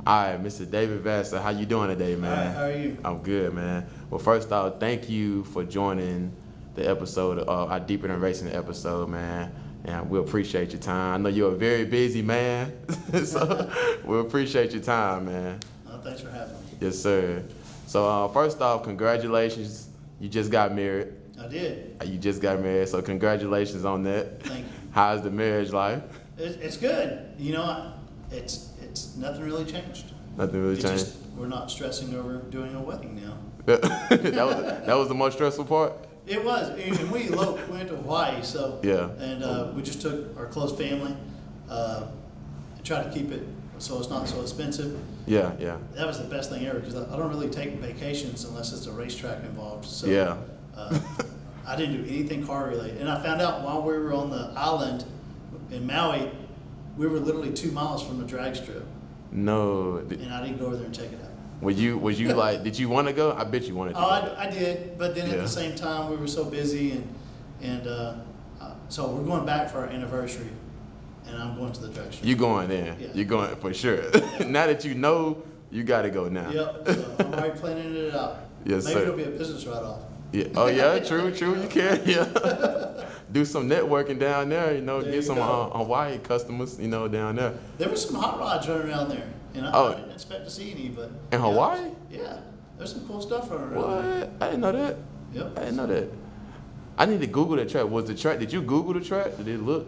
All right, Mr. David Vassar, how you doing today, man? All right, how are you? I'm good, man. Well, first off, thank you for joining the episode, our Deeper Than Racing episode, man. And we appreciate your time. I know you're a very busy man, so we appreciate your time, man. Thanks for having me. Yes, sir. So first off, congratulations. You just got married. I did. You just got married, so congratulations on that. Thank you. How's the marriage life? It's good. You know, it's nothing really changed. Nothing really changed? We're not stressing over doing a wedding now. that was the most stressful part? It was. And we eloped. We went to Hawaii, so. Yeah. And we just took our close family and tried to keep it so it's not so expensive. Yeah. That was the best thing ever because I don't really take vacations unless it's a racetrack involved. So, yeah. I didn't do anything car related. And I found out while we were on the island in Maui, we were literally 2 miles from the drag strip. No. And I didn't go over there and check it out. Was you like, did you want to go? I bet you wanted to. Oh, I did. But then at the same time, we were so busy. And so we're going back for our anniversary. And I'm going to the drag strip. You going there? Yeah. You're going for sure. Now that you know, you got to go now. Yep. So I'm already planning it out. Yes, Maybe sir. it'll be a business write-off. Yeah. Oh, yeah, true. You can, yeah. Do some networking down there, get some Hawaii customers, down there. There were some hot rods running around there. And I didn't expect to see any, but. In Hawaii? Yeah. There's some cool stuff running around What? there. I didn't know that. Yep. I didn't know that. I need to Google the track. Did you Google the track? Did it look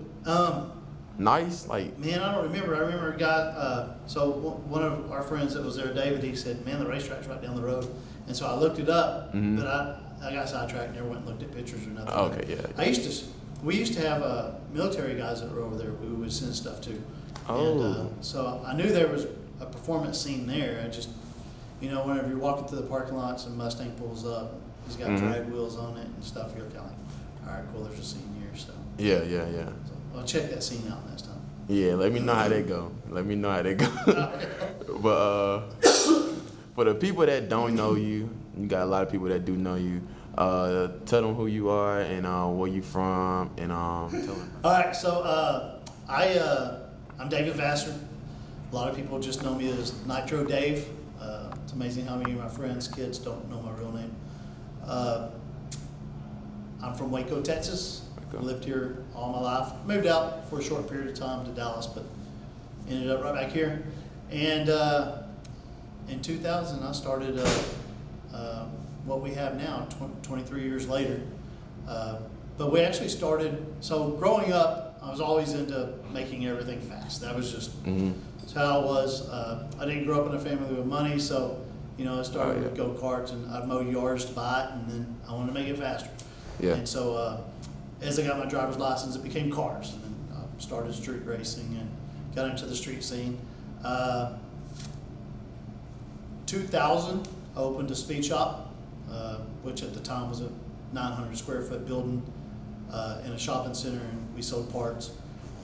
nice? Like, man, I don't remember. I remember a guy, so one of our friends that was there, David, he said, man, the racetrack's right down the road. And so I looked it up, but I got sidetracked, never went and looked at pictures or nothing. Okay, yeah. We used to have military guys that were over there we would send stuff to. Oh. And so I knew there was a performance scene there. I just, whenever you're walking through the parking lots and Mustang pulls up, he's got drag wheels on it and stuff, you're kind of like, all right, cool, there's a scene here. So Yeah. so I'll check that scene out next time. Yeah, let me know how that go. But for the people that don't know you, you got a lot of people that do know you. Tell them who you are and where you from, and tell them. All right, so I'm David Vassar. A lot of people just know me as Nitro Dave. It's amazing how many of my friends, kids, don't know my real name. I'm from Waco, Texas. Lived here all my life. Moved out for a short period of time to Dallas, but ended up right back here. And in 2000, I started what we have now, 23 years later. But we actually started, so growing up, I was always into making everything fast. That was just that's how I was. I didn't grow up in a family with money, so I started with go-karts, and I'd mow yards to buy it, and then I wanted to make it faster. Yeah. And so as I got my driver's license, it became cars, and then I started street racing and got into the street scene. 2000, I opened a speed shop, which at the time was a 900 square foot building in a shopping center, and we sold parts.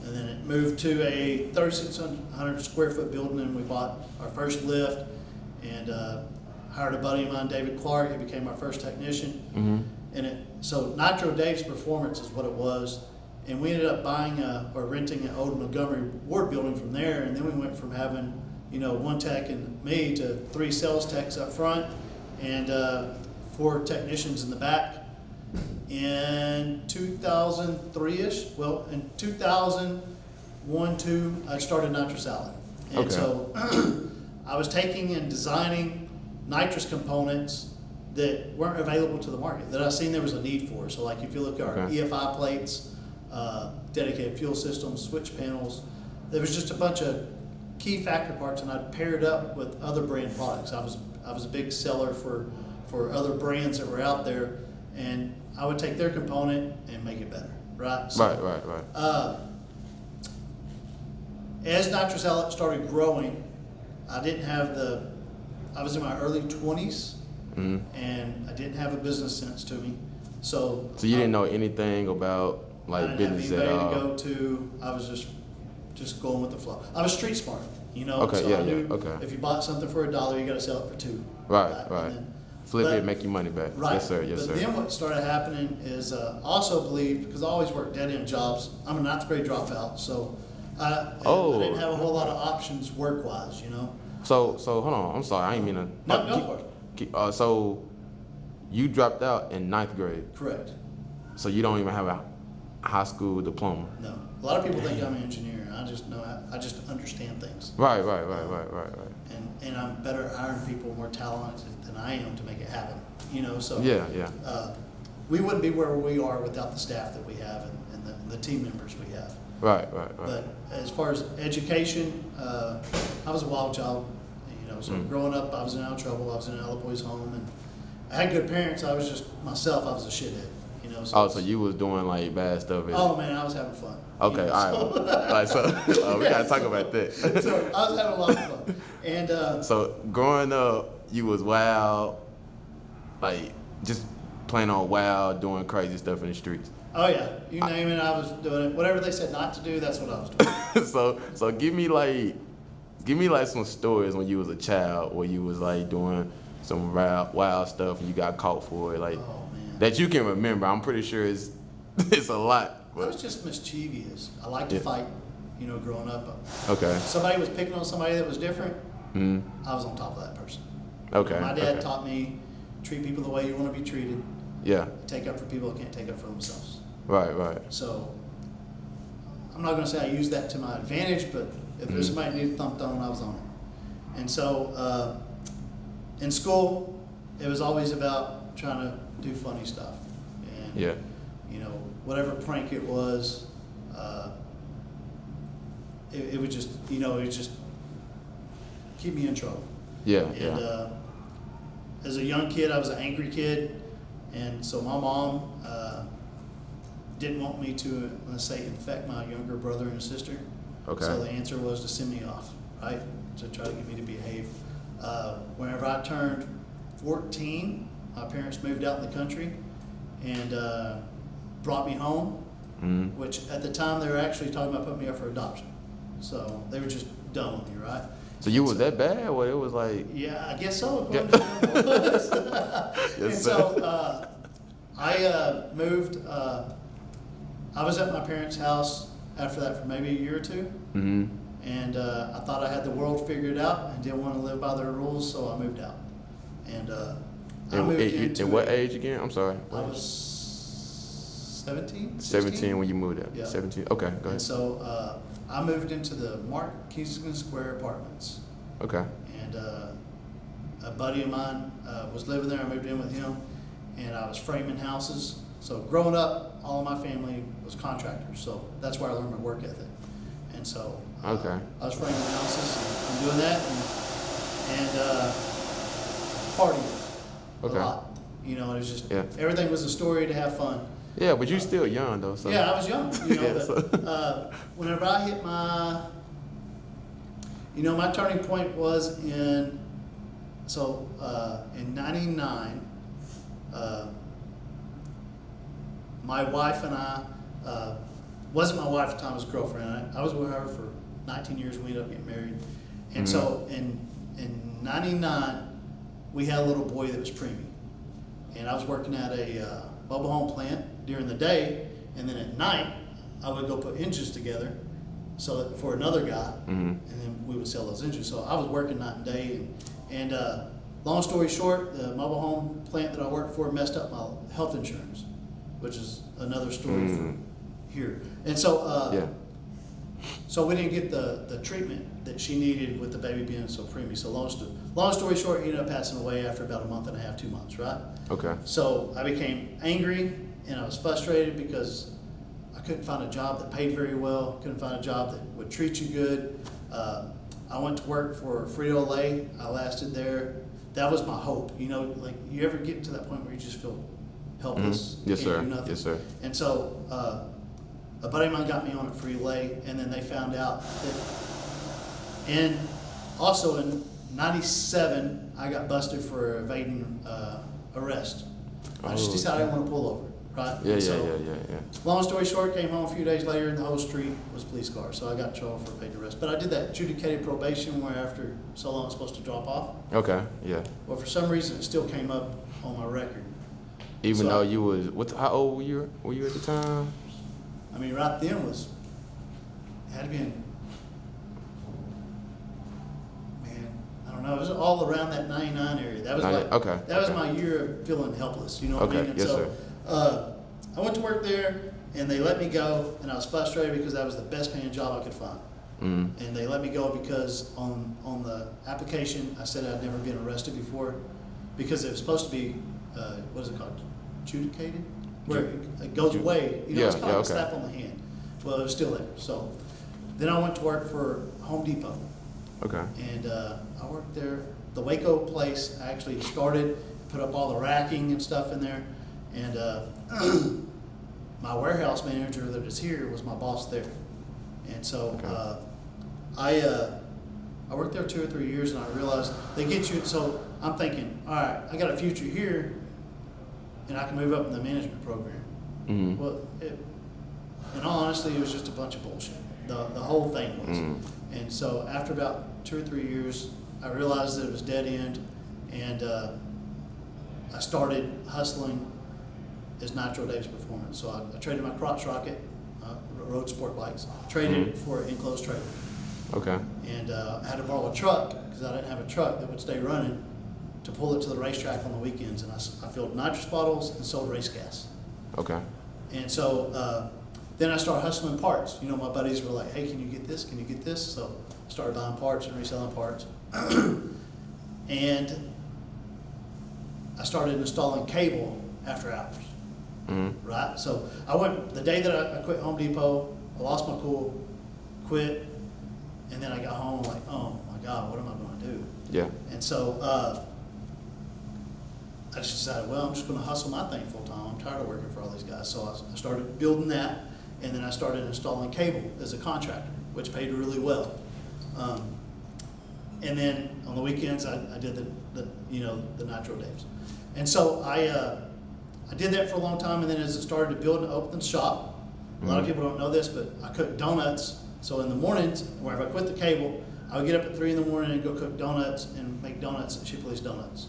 And then it moved to a 3,600 square foot building, and we bought our first lift and hired a buddy of mine, David Clark. He became our first technician. And so Nitro Dave's Performance is what it was. And we ended up buying or renting an old Montgomery Ward building from there. And then we went from having, one tech and me to 3 sales techs up front and 4 technicians in the back. In 2003-ish, well, in 2001, 2, I started NitrousOutlet. And so I was taking and designing nitrous components that weren't available to the market, that I seen there was a need for. So like if you look at our EFI plates, dedicated fuel systems, switch panels, there was just a bunch of key factor parts, and I'd paired up with other brand products. I was a big seller for other brands that were out there, and I would take their component and make it better, right? So, Right. As NitrousOutlet started growing, I was in my early 20s, and I didn't have a business sense to me. So you didn't know anything about business at all? I didn't have anybody to go to. I was just going with the flow. I was street smart, Okay, so I knew okay. if you bought something for $1, you got to sell it for $2. Right. Then, Flip it, make your money back. Right. Yes, sir. But then what started happening is I also believed, because I always worked dead-end jobs, I'm a ninth grade dropout, so I didn't have a whole lot of options work-wise, So hold on. I'm sorry. I ain't mean to. No, go for it. So you dropped out in 9th grade. Correct. So you don't even have a high school diploma. No. A lot of people think I'm an engineer. I just know I just understand things. Right. And I'm better at hiring people more talented than I am to make it happen. So Yeah. we wouldn't be where we are without the staff that we have and the team members we have. Right. But as far as education, I was a wild child. So growing up, I was in out of trouble. I was in an other boys' home, and I had good parents. I was just myself. I was a shithead. So you was doing like bad stuff. Oh man, I was having fun. Okay, all right. So we gotta talk about that. So I was having a lot of fun, and so growing up, you was wild, like just playing on wild, doing crazy stuff in the streets. Oh yeah, you name it, I was doing it. Whatever they said not to do, that's what I was doing. so give me like some stories when you was a child where you was like doing some wild stuff and you got caught for it, like that you can remember. I'm pretty sure it's a lot. But. I was just mischievous. I liked to fight, growing up. Okay. If somebody was picking on somebody that was different, Mm-hmm. I was on top of that person. Okay. My dad taught me treat people the way you want to be treated. Yeah. Take up for people that can't take up for themselves. Right. So I'm not going to say I used that to my advantage, but if there's somebody needed thumped on, I was on it. And so in school, it was always about trying to do funny stuff. And, whatever prank it was, it would just, keep me in trouble. Yeah. And as a young kid, I was an angry kid. And so my mom didn't want me to, let's say, infect my younger brother and sister. Okay. So the answer was to send me off, right? To try to get me to behave. Whenever I turned 14, my parents moved out in the country and brought me home, which at the time they were actually talking about putting me up for adoption. So they were just done with me, right? So you was that bad? Well, it was like... Yeah, I guess so. Yes, and so I moved. I was at my parents' house after that for maybe a year or two. Mm-hmm. And I thought I had the world figured out and didn't want to live by their rules, so I moved out. And I moved into... At what age again? I'm sorry. I was 17, 17 when you moved out. Yeah. 17. Okay, go ahead. And so I moved into the Mark Kingston Square apartments. Okay. And a buddy of mine was living there. I moved in with him, and I was framing houses. So growing up, all of my family was contractors, so that's where I learned my work ethic. And so I was framing houses and doing that and partying a lot. And it was just everything was a story to have fun. Yeah, but you're still young though. So. Yeah, I was young. But whenever I hit my, my turning point was in 99. My wife and I, wasn't my wife at the time, it was a girlfriend. I was with her for 19 years. We ended up getting married. And so in 99, we had a little boy that was preemie. And I was working at a mobile home plant during the day, and then at night, I would go put engines together so that for another guy, and then we would sell those engines. So I was working night and day. And long story short, the mobile home plant that I worked for messed up my health insurance, which is another story from here. And so so we didn't get the treatment that she needed with the baby being so preemie. So long story short, he ended up passing away after about a month and a half, 2 months, right? Okay. So I became angry and I was frustrated because I couldn't find a job that paid very well, couldn't find a job that would treat you good. I went to work for Frito-Lay. I lasted there. That was my hope. Like you ever get to that point where you just feel helpless? Yes, can't sir. do nothing? Yes, sir. And so a buddy of mine got me on at Frito-Lay, and then they found out that, and also in 97, I got busted for evading arrest. I just decided I didn't want to pull over, right? Yeah. Long story short, came home a few days later, and the whole street was police cars, so I got in trouble for evading arrest. But I did that adjudicated probation where after so long it's supposed to drop off. Okay, yeah. Well, for some reason, it still came up on my record. Even though you was, how old were you at the time? I mean, right then had to be in, don't know. It was all around that 99 area. That was that was my year of feeling helpless. You know what I mean? And Yes, so, sir. I went to work there, and they let me go, and I was frustrated because that was the best paying job I could find. Mm-hmm. And they let me go because on the application I said I'd never been arrested before, because it was supposed to be what is it called, adjudicated, where it goes away. You know, it's kind of like a slap on the hand. Well, it was still there. So then I went to work for Home Depot. Okay. And I worked there. The Waco place, I actually started, put up all the racking and stuff in there. And my warehouse manager that is here was my boss there. And so I worked there 2 or 3 years, and I realized they get you. So I'm thinking, all right, I got a future here, and I can move up in the management program. Mm-hmm. Well, in all honesty, it was just a bunch of bullshit. The whole thing was. Mm-hmm. And so after about 2 or 3 years, I realized that it was dead end, and I started hustling as Nitro Dave's Performance. So I traded my crotch rocket, road sport bikes, traded it for an enclosed trailer. Okay. And I had to borrow a truck because I didn't have a truck that would stay running to pull it to the racetrack on the weekends. And I filled nitrous bottles and sold race gas. Okay. And so then I started hustling parts. You know, my buddies were like, hey, can you get this? Can you get this? So I started buying parts and reselling parts. And I started installing cable after hours. Mm-hmm. Right? So I went, the day that I quit Home Depot, I lost my cool, quit, and then I got home like, oh my God, what am I going to do? Yeah. And so I just decided, well, I'm just going to hustle my thing full time. I'm tired of working for all these guys. So I started building that, and then I started installing cable as a contractor, which paid really well. And then on the weekends, I did the Nitro Daves. And so I did that for a long time, and then as it started to build and open the shop, a lot of people don't know this, but I cooked donuts. So in the mornings, whenever I quit the cable, I would get up at 3 in the morning and go cook donuts and make donuts at Shipley's Donuts.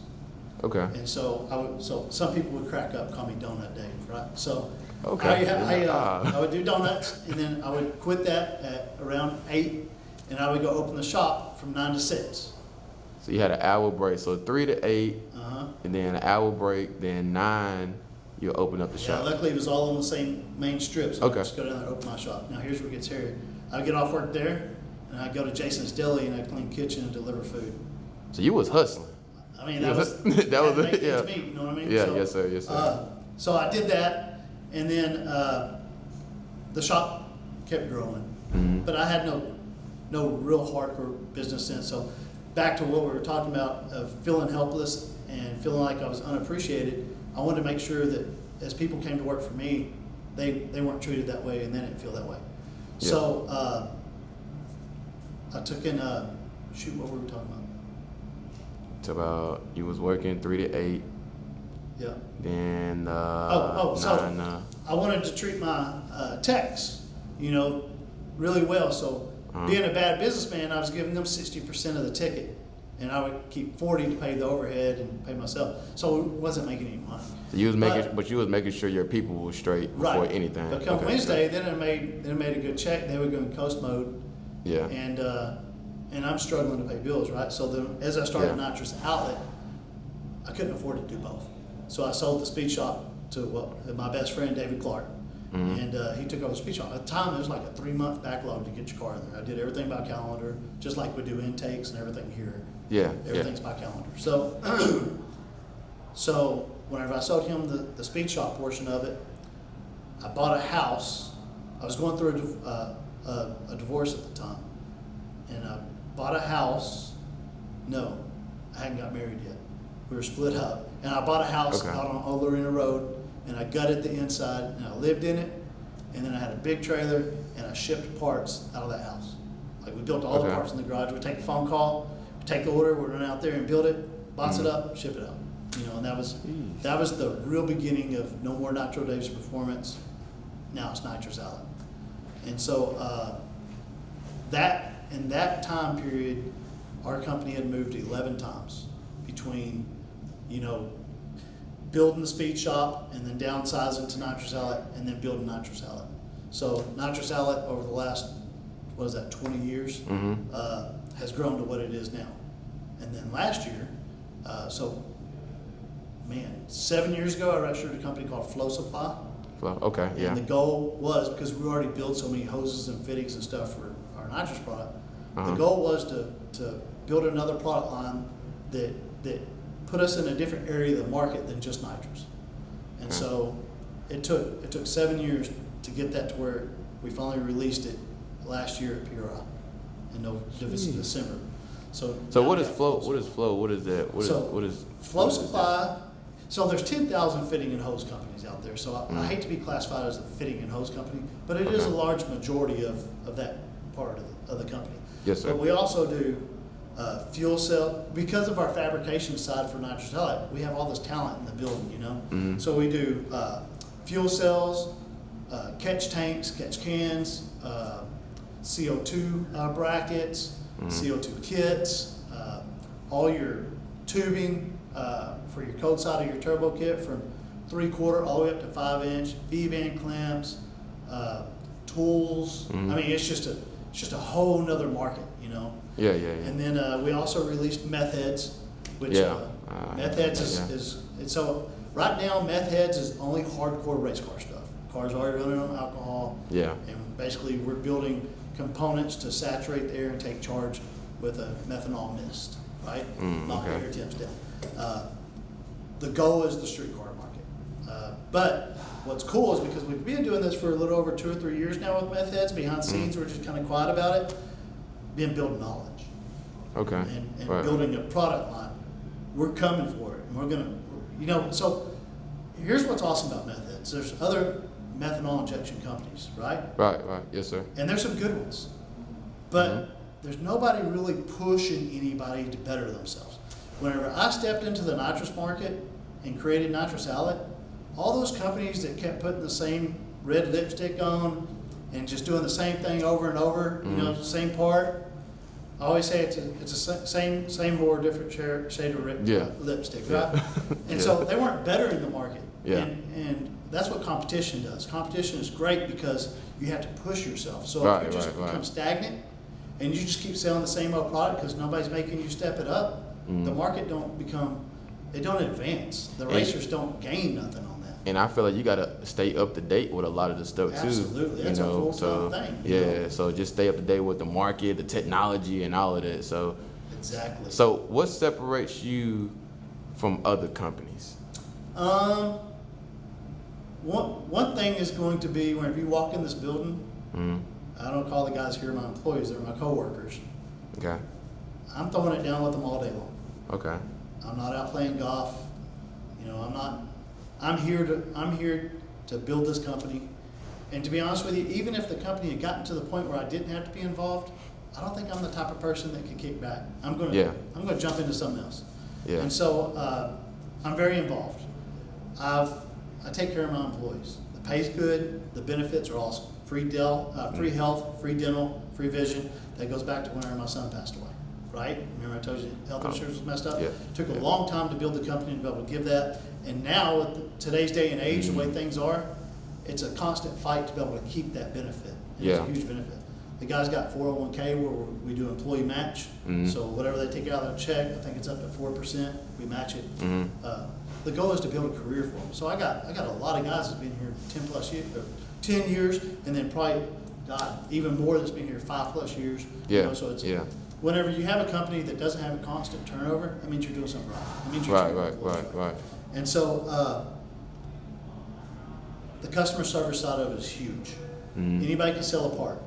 Okay. And so so some people would crack up, call me Donut Dave, right? So Okay. I would do donuts, and then I would quit that at around 8, and I would go open the shop from 9 to 6. So you had an hour break, so 3 to 8, Uh-huh. and then an hour break, then 9, you'll open up the Yeah, shop. luckily it was all on the same main strip, so Okay. I just go down there and open my shop. Now here's where it gets hairy. I'd get off work there, and I'd go to Jason's Deli, and I'd clean kitchen and deliver food. So you was hustling. I mean, that was that was make it. Yeah. ends meet, you know what I mean? Yeah. So, Yes, sir. Yes, sir. So I did that, and then the shop kept growing, Mm-hmm. but I had no real hardcore business sense. So back to what we were talking about of feeling helpless and feeling like I was unappreciated, I wanted to make sure that as people came to work for me, they weren't treated that way, and they didn't feel that way. Yeah. So I took in shoot, what were we talking about? It's about you was working 3 to 8, Yeah. then 9. So I wanted to treat my techs, really well. So being a bad businessman, I was giving them 60% of the ticket, and I would keep 40 to pay the overhead and pay myself. So it wasn't making any money. So you was making, but you was making sure your people were straight before Right. anything. But come Okay. Wednesday, then it made a good check. They would go in coast mode, Yeah. and I'm struggling to pay bills, right? So then, as I started Yeah. NitrousOutlet, I couldn't afford to do both. So I sold the speed shop to my best friend, David Clark. Mm-hmm. And he took over the speed shop. At the time, it was like a 3-month backlog to get your car in there. I did everything by calendar, just like we do intakes and everything here. Yeah. Everything's by calendar. So, so whenever I sold him the speed shop portion of it, I bought a house. I was going through a divorce at the time, and I bought a house. No, I hadn't got married yet. We were split up, and I bought a house out on Old Lorena Road, and I gutted the inside, and I lived in it, and then I had a big trailer, and I shipped parts out of that house. Like, we built all the parts in the garage. We'd take a phone call, we'd take the order, we'd run out there and build it, box it up, ship it out. And that was the real beginning of no more Nitro Dave's Performance. Now it's NitrousOutlet. And so in that time period, our company had moved 11 times between, building the speed shop and then downsizing to NitrousOutlet and then building NitrousOutlet. So NitrousOutlet over the last, 20 years, has grown to what it is now. And then last year, 7 years ago, I registered a company called Flow Supply. Okay, yeah. And the goal was, because we already built so many hoses and fittings and stuff for our nitrous product, the goal was to build another product line that put us in a different area of the market than just nitrous. And so it took 7 years to get that to where we finally released it last year at PRI in December. So what is Flow? What is Flow? What is that? What is Flow Supply? So there's 10,000 fitting and hose companies out there. So I hate to be classified as a fitting and hose company, but it is a large majority of that part of the company. Yes, sir. But we also do fuel cell. Because of our fabrication side for NitrousOutlet, we have all this talent in the building, you know? So we do fuel cells, catch tanks, catch cans, CO2 brackets, CO2 kits, all your tubing for your cold side of your turbo kit from 3/4 all the way up to 5-inch, V-band clamps, tools. I mean, it's just a whole nother market, you know? Yeah. And then we also released meth heads, which meth heads is so right now meth heads is only hardcore race car stuff. Cars already running on alcohol. Yeah. And basically we're building components to saturate the air and take charge with a methanol mist, right? Knock the air temps down. The goal is the street car market. But what's cool is because we've been doing this for a little over 2 or 3 years now with meth heads. Behind the scenes, we're just kind of quiet about it. Been building knowledge. Okay. And building a product line. We're coming for it. And we're going to, so here's what's awesome about meth heads. There's other methanol injection companies, right? Right. Yes, sir. And there's some good ones. But there's nobody really pushing anybody to better themselves. Whenever I stepped into the nitrous market and created NitrousOutlet, all those companies that kept putting the same red lipstick on and just doing the same thing over and over, same part. I always say it's a same whore, different shade of lipstick, right? And so they weren't better in the market. Yeah. And that's what competition does. Competition is great because you have to push yourself. So if you just become stagnant and you just keep selling the same old product because nobody's making you step it up, the market don't advance. The racers don't gain nothing on that. And I feel like you gotta stay up to date with a lot of the stuff too. Absolutely, that's a full-time thing. Yeah, so just stay up to date with the market, the technology, and all of that. So exactly. So what separates you from other companies? One thing is going to be whenever you walk in this building, I don't call the guys here my employees; they're my coworkers. Okay. I'm throwing it down with them all day long. Okay. I'm not out playing golf. I'm here to build this company. And to be honest with you, even if the company had gotten to the point where I didn't have to be involved, I don't think I'm the type of person that can kick back. I'm gonna jump into something else. Yeah. And so I'm very involved. I take care of my employees. The pay's good. The benefits are awesome. Free health, free dental, free vision. That goes back to whenever my son passed away. Right? Remember I told you health insurance was messed up? Yeah. Took a long time to build the company to be able to give that. And now with today's day and age, the way things are, it's a constant fight to be able to keep that benefit. And it's a huge benefit. The guy's got 401k where we do employee match. So whatever they take out of their check, I think it's up to 4%. We match it. The goal is to build a career for them. So I got a lot of guys that's been here 10 years, and then probably even more that's been here 5+ years. Yeah. So it's whenever you have a company that doesn't have a constant turnover, that means you're doing something right. It means you're right. And so the customer service side of it is huge. Anybody can sell a part.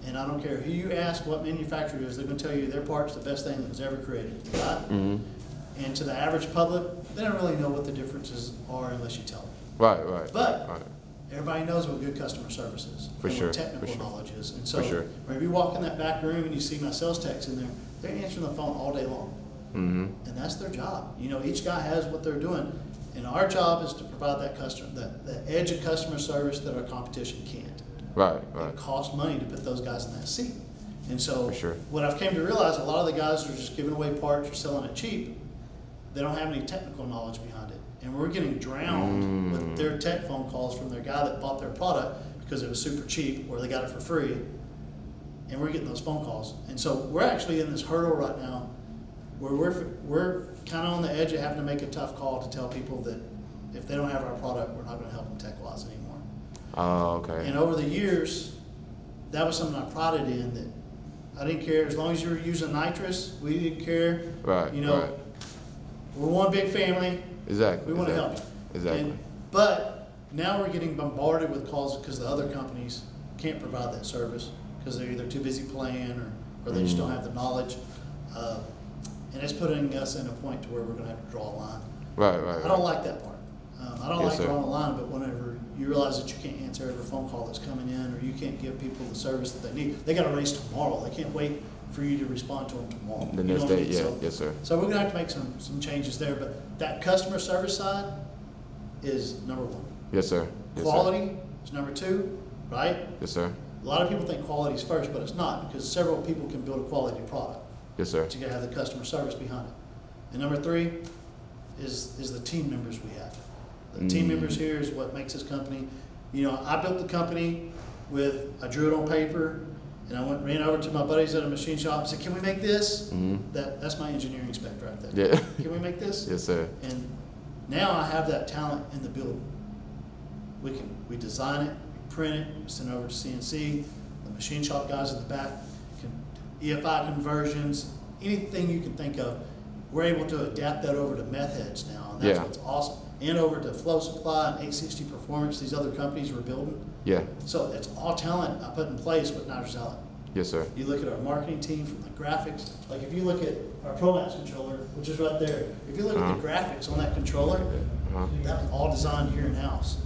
And I don't care who you ask, what manufacturer it is, they're going to tell you their part's the best thing that was ever created, right? And to the average public, they don't really know what the differences are unless you tell them. Right. But everybody knows what good customer service is. For sure. What technical knowledge is. And so For when you walk in that back room and you see my sales techs in there, they're answering the phone all day long. And that's their job. Each guy has what they're doing. And our job is to provide that edge of customer service that our competition can't. Right. It costs money to put those guys in that seat. And so For sure. what I've came to realize, a lot of the guys are just giving away parts or selling it cheap. They don't have any technical knowledge behind it. And we're getting drowned with their tech phone calls from their guy that bought their product because it was super cheap or they got it for free. And we're getting those phone calls. And so we're actually in this hurdle right now where we're kind of on the edge of having to make a tough call to tell people that if they don't have our product, we're not going to help them tech-wise anymore. Oh, okay. And over the years, that was something I prided in, that I didn't care as long as you were using nitrous. We didn't care. Right. You know, right. we're one big family. Exactly. We want to help you. Exactly. But now we're getting bombarded with calls because the other companies can't provide that service because they're either too busy playing or they just don't have the knowledge. And it's putting us in a point to where we're going to have to draw a line. Right. I don't like that part. I don't Yes, like sir. drawing a line, but whenever you realize that you can't answer every phone call that's coming in, or you can't give people the service that they need, they got to race tomorrow. They can't wait for you to respond to them tomorrow. The You next know what I day, mean? yeah. So, Yes, sir. so we're going to have to make some changes there, but that customer service side is number one. Yes, sir. Yes, Quality is number two, right? Sir. Yes, sir. A lot of people think quality is first, but it's not, because several people can build a quality product. Yes, sir. But you got to have the customer service behind it. And number three is the team members we have. The team members here is what makes this company. You know, I built the company I drew it on paper, and I ran over to my buddies at a machine shop and said, "Can we make this?" That's my engineering spec right there. Yeah. Can we make this? Yes, sir. And now I have that talent in the building. We design it, we print it, we send it over to CNC. The machine shop guys at the back can EFI conversions, anything you can think of. We're able to adapt that over to meth heads now, and that's Yeah. what's awesome. And over to Flow Supply and 860 Performance, these other companies we're building. Yeah. So it's all talent I put in place with NitrousOutlet. Yes, sir. You look at our marketing team from the graphics, like if you look at our ProMax controller, which is right there, if you look at the graphics on that controller, that was all designed here in-house.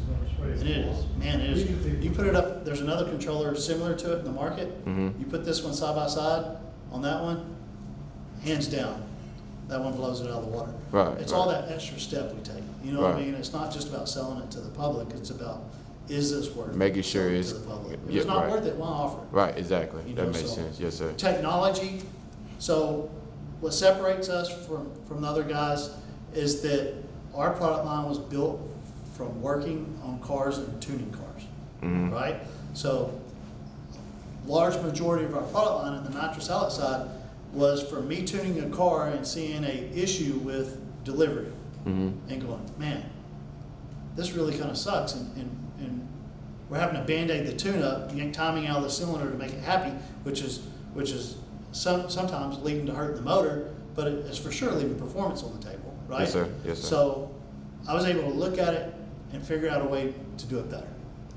And it is, you put it up, there's another controller similar to it in the market. You put this one side by side on that one, hands down, that one blows it out of the water. Right. It's all that extra step we take. You know what I mean? It's not just about selling it to the public, it's about, is this worth Making sure selling it's- to the public? If yeah, it's not right. worth it, why offer it? Right. Exactly. You That know, makes so- sense. Yes, sir. Technology. So what separates us from the other guys is that our product line was built from working on cars and tuning cars, right? So large majority of our product line in the NitrousOutlet side was from me tuning a car and seeing a issue with delivery and going, man, this really kind of sucks, and we're having to band-aid the tune-up, yank timing out of the cylinder to make it happy, which is sometimes leading to hurting the motor, but it's for sure leaving performance on the table, right? Yes, sir. Yes, sir. So I was able to look at it and figure out a way to do it better.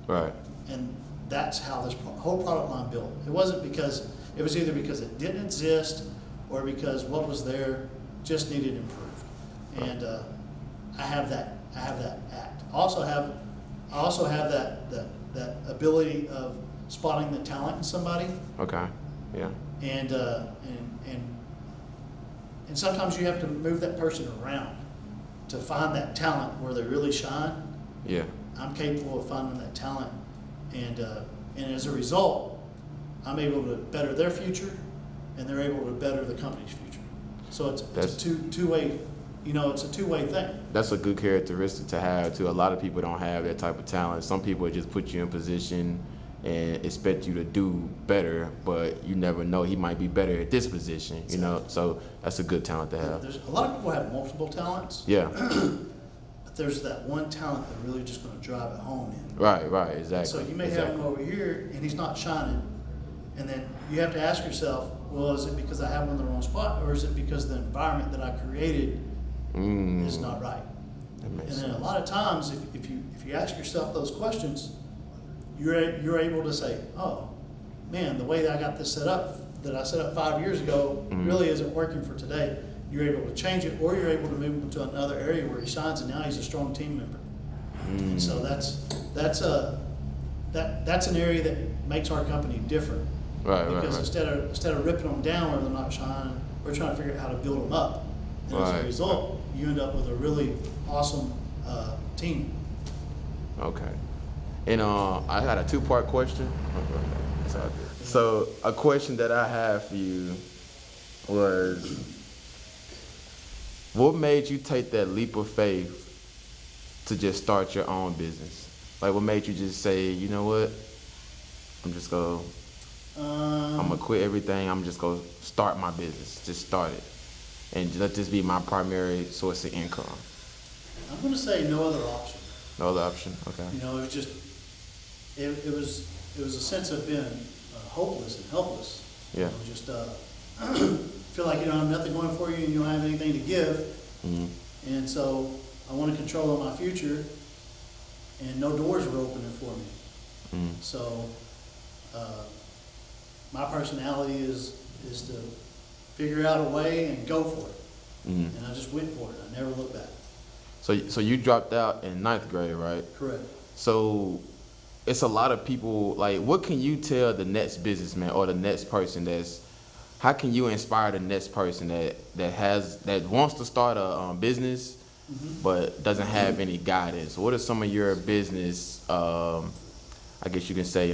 Right. And that's how this whole product line built. It wasn't because, it was either because it didn't exist or because what was there just needed improved. And I have that act. I also have that ability of spotting the talent in somebody. Okay. Yeah. And sometimes you have to move that person around to find that talent where they really shine. Yeah. I'm capable of finding that talent, and as a result, I'm able to better their future, and they're able to better the company's future. So it's a two-way, it's a two-way thing. That's a good characteristic to have too. A lot of people don't have that type of talent. Some people just put you in position and expect you to do better, but you never know, he might be better at this position, you know? So that's a good talent to have. There's a lot of people have multiple talents, Yeah. but there's that one talent that really just going to drive it home in. Right, exactly. So you may exactly. have him over here and he's not shining, and then you have to ask yourself, well, is it because I have him in the wrong spot, or is it because the environment that I created is not right? That makes And then sense. a lot of times, if you ask yourself those questions, you're able to say, oh, man, the way that I got this set up, that I set up 5 years ago, really isn't working for today. You're able to change it, or you're able to move him to another area where he shines, and now he's a strong team member. And so that's an area that makes our company different. Right. Because instead of ripping them down where they're not shining, we're trying to figure out how to build them up. And as a result, you end up with a really awesome team. Okay. And I had a two-part question. It's all good. So a question that I have for you was, what made you take that leap of faith to just start your own business? Like, what made you just say, you know what, I'm gonna quit everything, I'm just gonna start my business, just start it. and let this be my primary source of income? I'm going to say no other option. No other option. Okay. You know, it was just, it was a sense of being hopeless and helpless. Yeah. You know, just feel like you don't have nothing going for you and you don't have anything to give. Mm-hmm. And so I want to control my future, and no doors were opening for me. Mm-hmm. So my personality is to figure out a way and go for it. Mm-hmm. And I just went for it. I never looked back. So you dropped out in 9th grade, right? Correct. So it's a lot of people, like, what can you tell the next businessman or the next person how can you inspire the next person that wants to start a business, Mm-hmm. but doesn't have any guidance? What are some of your business, I guess you can say,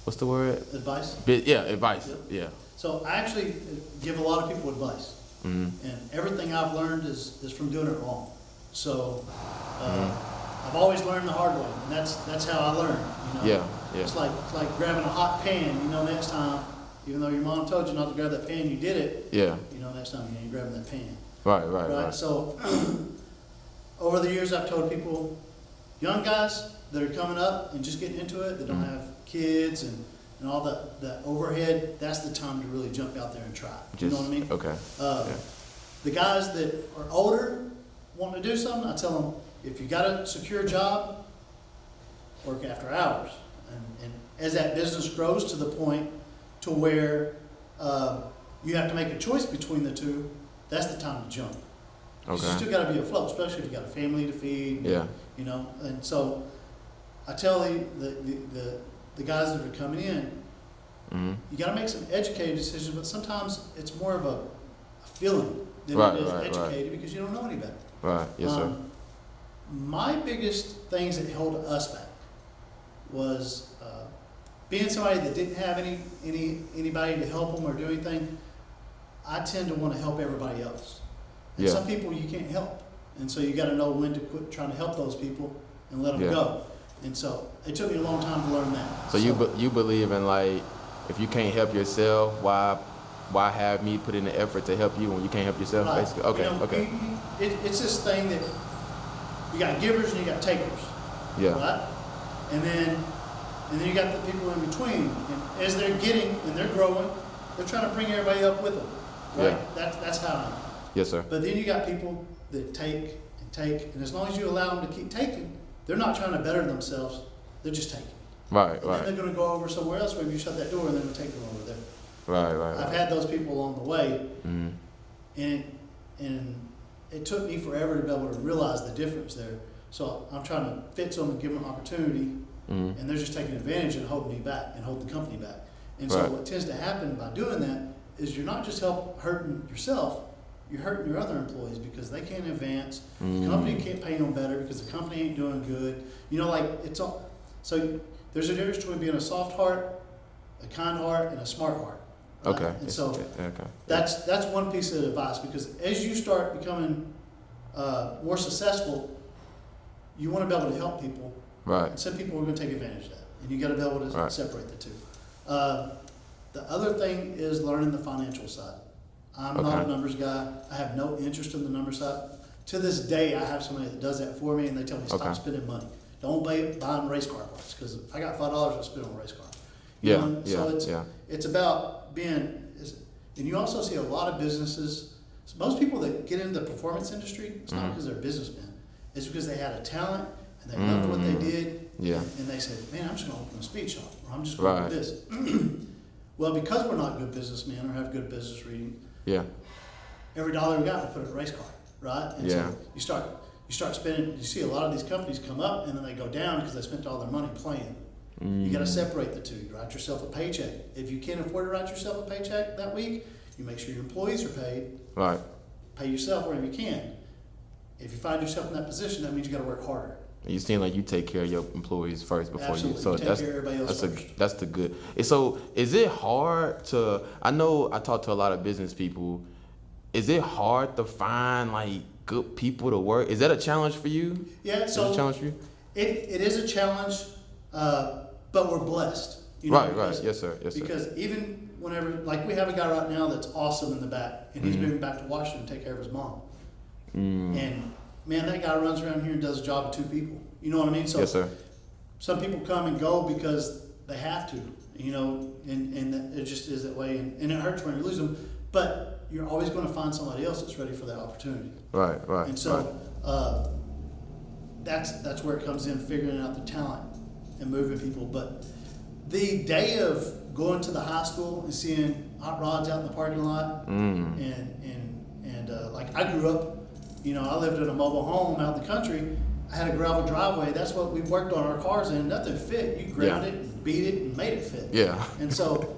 what's the word? Advice? Advice. Yep. Yeah. So I actually give a lot of people advice. Mm-hmm. And everything I've learned is from doing it wrong. So Mm-hmm. I've always learned the hard way, and that's how I learn. You know? Yeah. It's like grabbing a hot pan. You know, next time, even though your mom told you not to grab that pan, you did it. Yeah. You know, next time you ain't grabbing that pan. Right. So over the years, I've told people, young guys that are coming up and just getting into it, that don't Mm-hmm. have kids and all the overhead, that's the time to really jump out there and try. You know what I mean? Okay. Yeah. The guys that are older, wanting to do something, I tell them, if you got a secure job, work after hours. And as that business grows to the point to where you have to make a choice between the two, that's the time to jump. Okay. You still got to be afloat, especially if you got a family to feed. Yeah. You know, and so I tell the guys that are coming in, Mm-hmm. you got to make some educated decisions, but sometimes it's more of a feeling than Right, it is right, educated because you don't know any better. Right. Yes, sir. My biggest things that held us back was being somebody that didn't have anybody to help them or do anything. I tend to want to help everybody else, and Yeah. some people you can't help, and so you got to know when to quit trying to help those people and let them Yeah. go. And so it took me a long time to learn that. So you believe in, like, if you can't help yourself, why have me put in the effort to help you when you can't help yourself? Right. Basically. Okay. You know, Okay. It's this thing that you got givers and you got takers. Yeah. Right? And then you got the people in between. And as they're getting and they're growing, they're trying to bring everybody up with them. Right? Yeah. That's how I am. Yes, sir. But then you got people that take and take, and as long as you allow them to keep taking, they're not trying to better themselves. They're just taking. Right. And then Right. they're going to go over somewhere else. Maybe you shut that door and they're going to take them over there. Right. I've had those people along the way, Mm-hmm. and it took me forever to be able to realize the difference there. So I'm trying to fix them and give them an opportunity, Mm-hmm. and they're just taking advantage and holding me back and holding the company back. And so Right. what tends to happen by doing that is you're not just hurting yourself, you're hurting your other employees because they can't advance. Mm. The company can't pay them better because the company ain't doing good. You know, like it's all. So there's a difference between being a soft heart, a kind heart, and a smart heart. Right? Okay. And so Okay. that's one piece of advice, because as you start becoming more successful, you want to be able to help people. Right. And some people are going to take advantage of that, and you got to be able to Right. separate the two. The other thing is learning the financial side. I'm not Okay. a numbers guy. I have no interest in the numbers side. To this day, I have somebody that does that for me, and they tell me stop Okay. spending money. Don't buy buying race car parts, because if I got $5, I'll spend on a race car. You Yeah. know, Yeah. So it's about being, and you also see a lot of businesses. So most people that get into the performance industry, it's not Mhm. because they're businessmen. It's because they had a talent and they loved what they did. Yeah. And they said, man, I'm just going to open a speed shop, or I'm just going to Right. do this. Well, because we're not good businessmen or have good business reading, Yeah. every dollar we got, we put in a race car, right? And Yeah. so you start spending. You see a lot of these companies come up and then they go down because they spent all their money playing. You got to separate the two. You write yourself a paycheck. If you can't afford to write yourself a paycheck that week, you make sure your employees are paid. Right. Pay yourself wherever you can. If you find yourself in that position, that means you got to work harder. You seem like you take care of your employees first before Absolutely. you. So You take that's care of everybody else that's first. that's the good. And so is it hard to? I know I talk to a lot of business people. Is it hard to find like good people to work? Is that a challenge for you? Yeah, Is it a so challenge for you? it is a challenge, but we're blessed. You know, Right. because- Yes, sir. Yes, sir. Because even whenever, like we have a guy right now that's awesome in the back, and he's moving back to Washington to take care of his mom. And man, that guy runs around here and does a job of 2 people. You know what I mean? So Yes, sir. some people come and go because they have to, you know, and it just is that way, and it hurts when you lose them. But you're always going to find somebody else that's ready for that opportunity. Right. And so that's where it comes in, figuring out the talent and moving people. But the day of going to the high school and seeing hot rods out in the parking lot, and like I grew up, you know, I lived in a mobile home out in the country. I had a gravel driveway. That's what we worked on our cars in. Nothing fit. You ground it, and beat it, and made it fit. Yeah. And so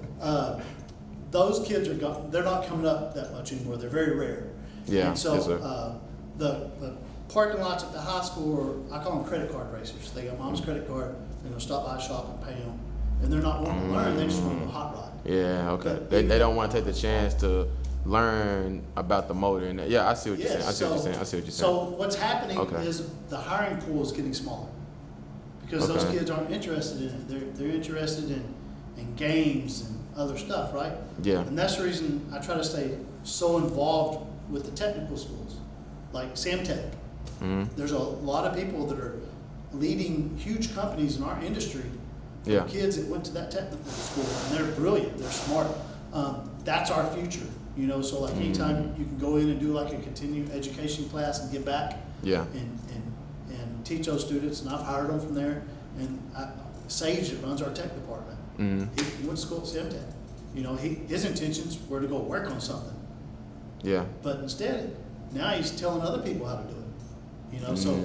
those kids are gone. They're not coming up that much anymore. They're very rare. Yeah. And so Yes, sir. the parking lots at the high school are, I call them credit card racers. They got mom's credit card. They're gonna stop by a shop and pay them, and they're not wanting to learn. They just want to go hot rod. Yeah. Okay. But They don't want to take the chance to learn about the motor. And yeah, I see what you're saying. I see what you're saying. So what's happening Okay. is the hiring pool is getting smaller because those Okay. kids aren't interested in it. They're interested in games and other stuff, right? Yeah. And that's the reason I try to stay so involved with the technical schools, like Samtech. There's a lot of people that are leading huge companies in our industry. Yeah. Kids that went to that technical school, and they're brilliant. They're smart. That's our future. You know, so like anytime you can go in and do like a continuing education class and get back Yeah. and teach those students, and I've hired them from there. And Sage that runs our tech department, he went to school at Semtech. You know, his intentions were to go work on something, Yeah. but instead now he's telling other people how to do it. You know, so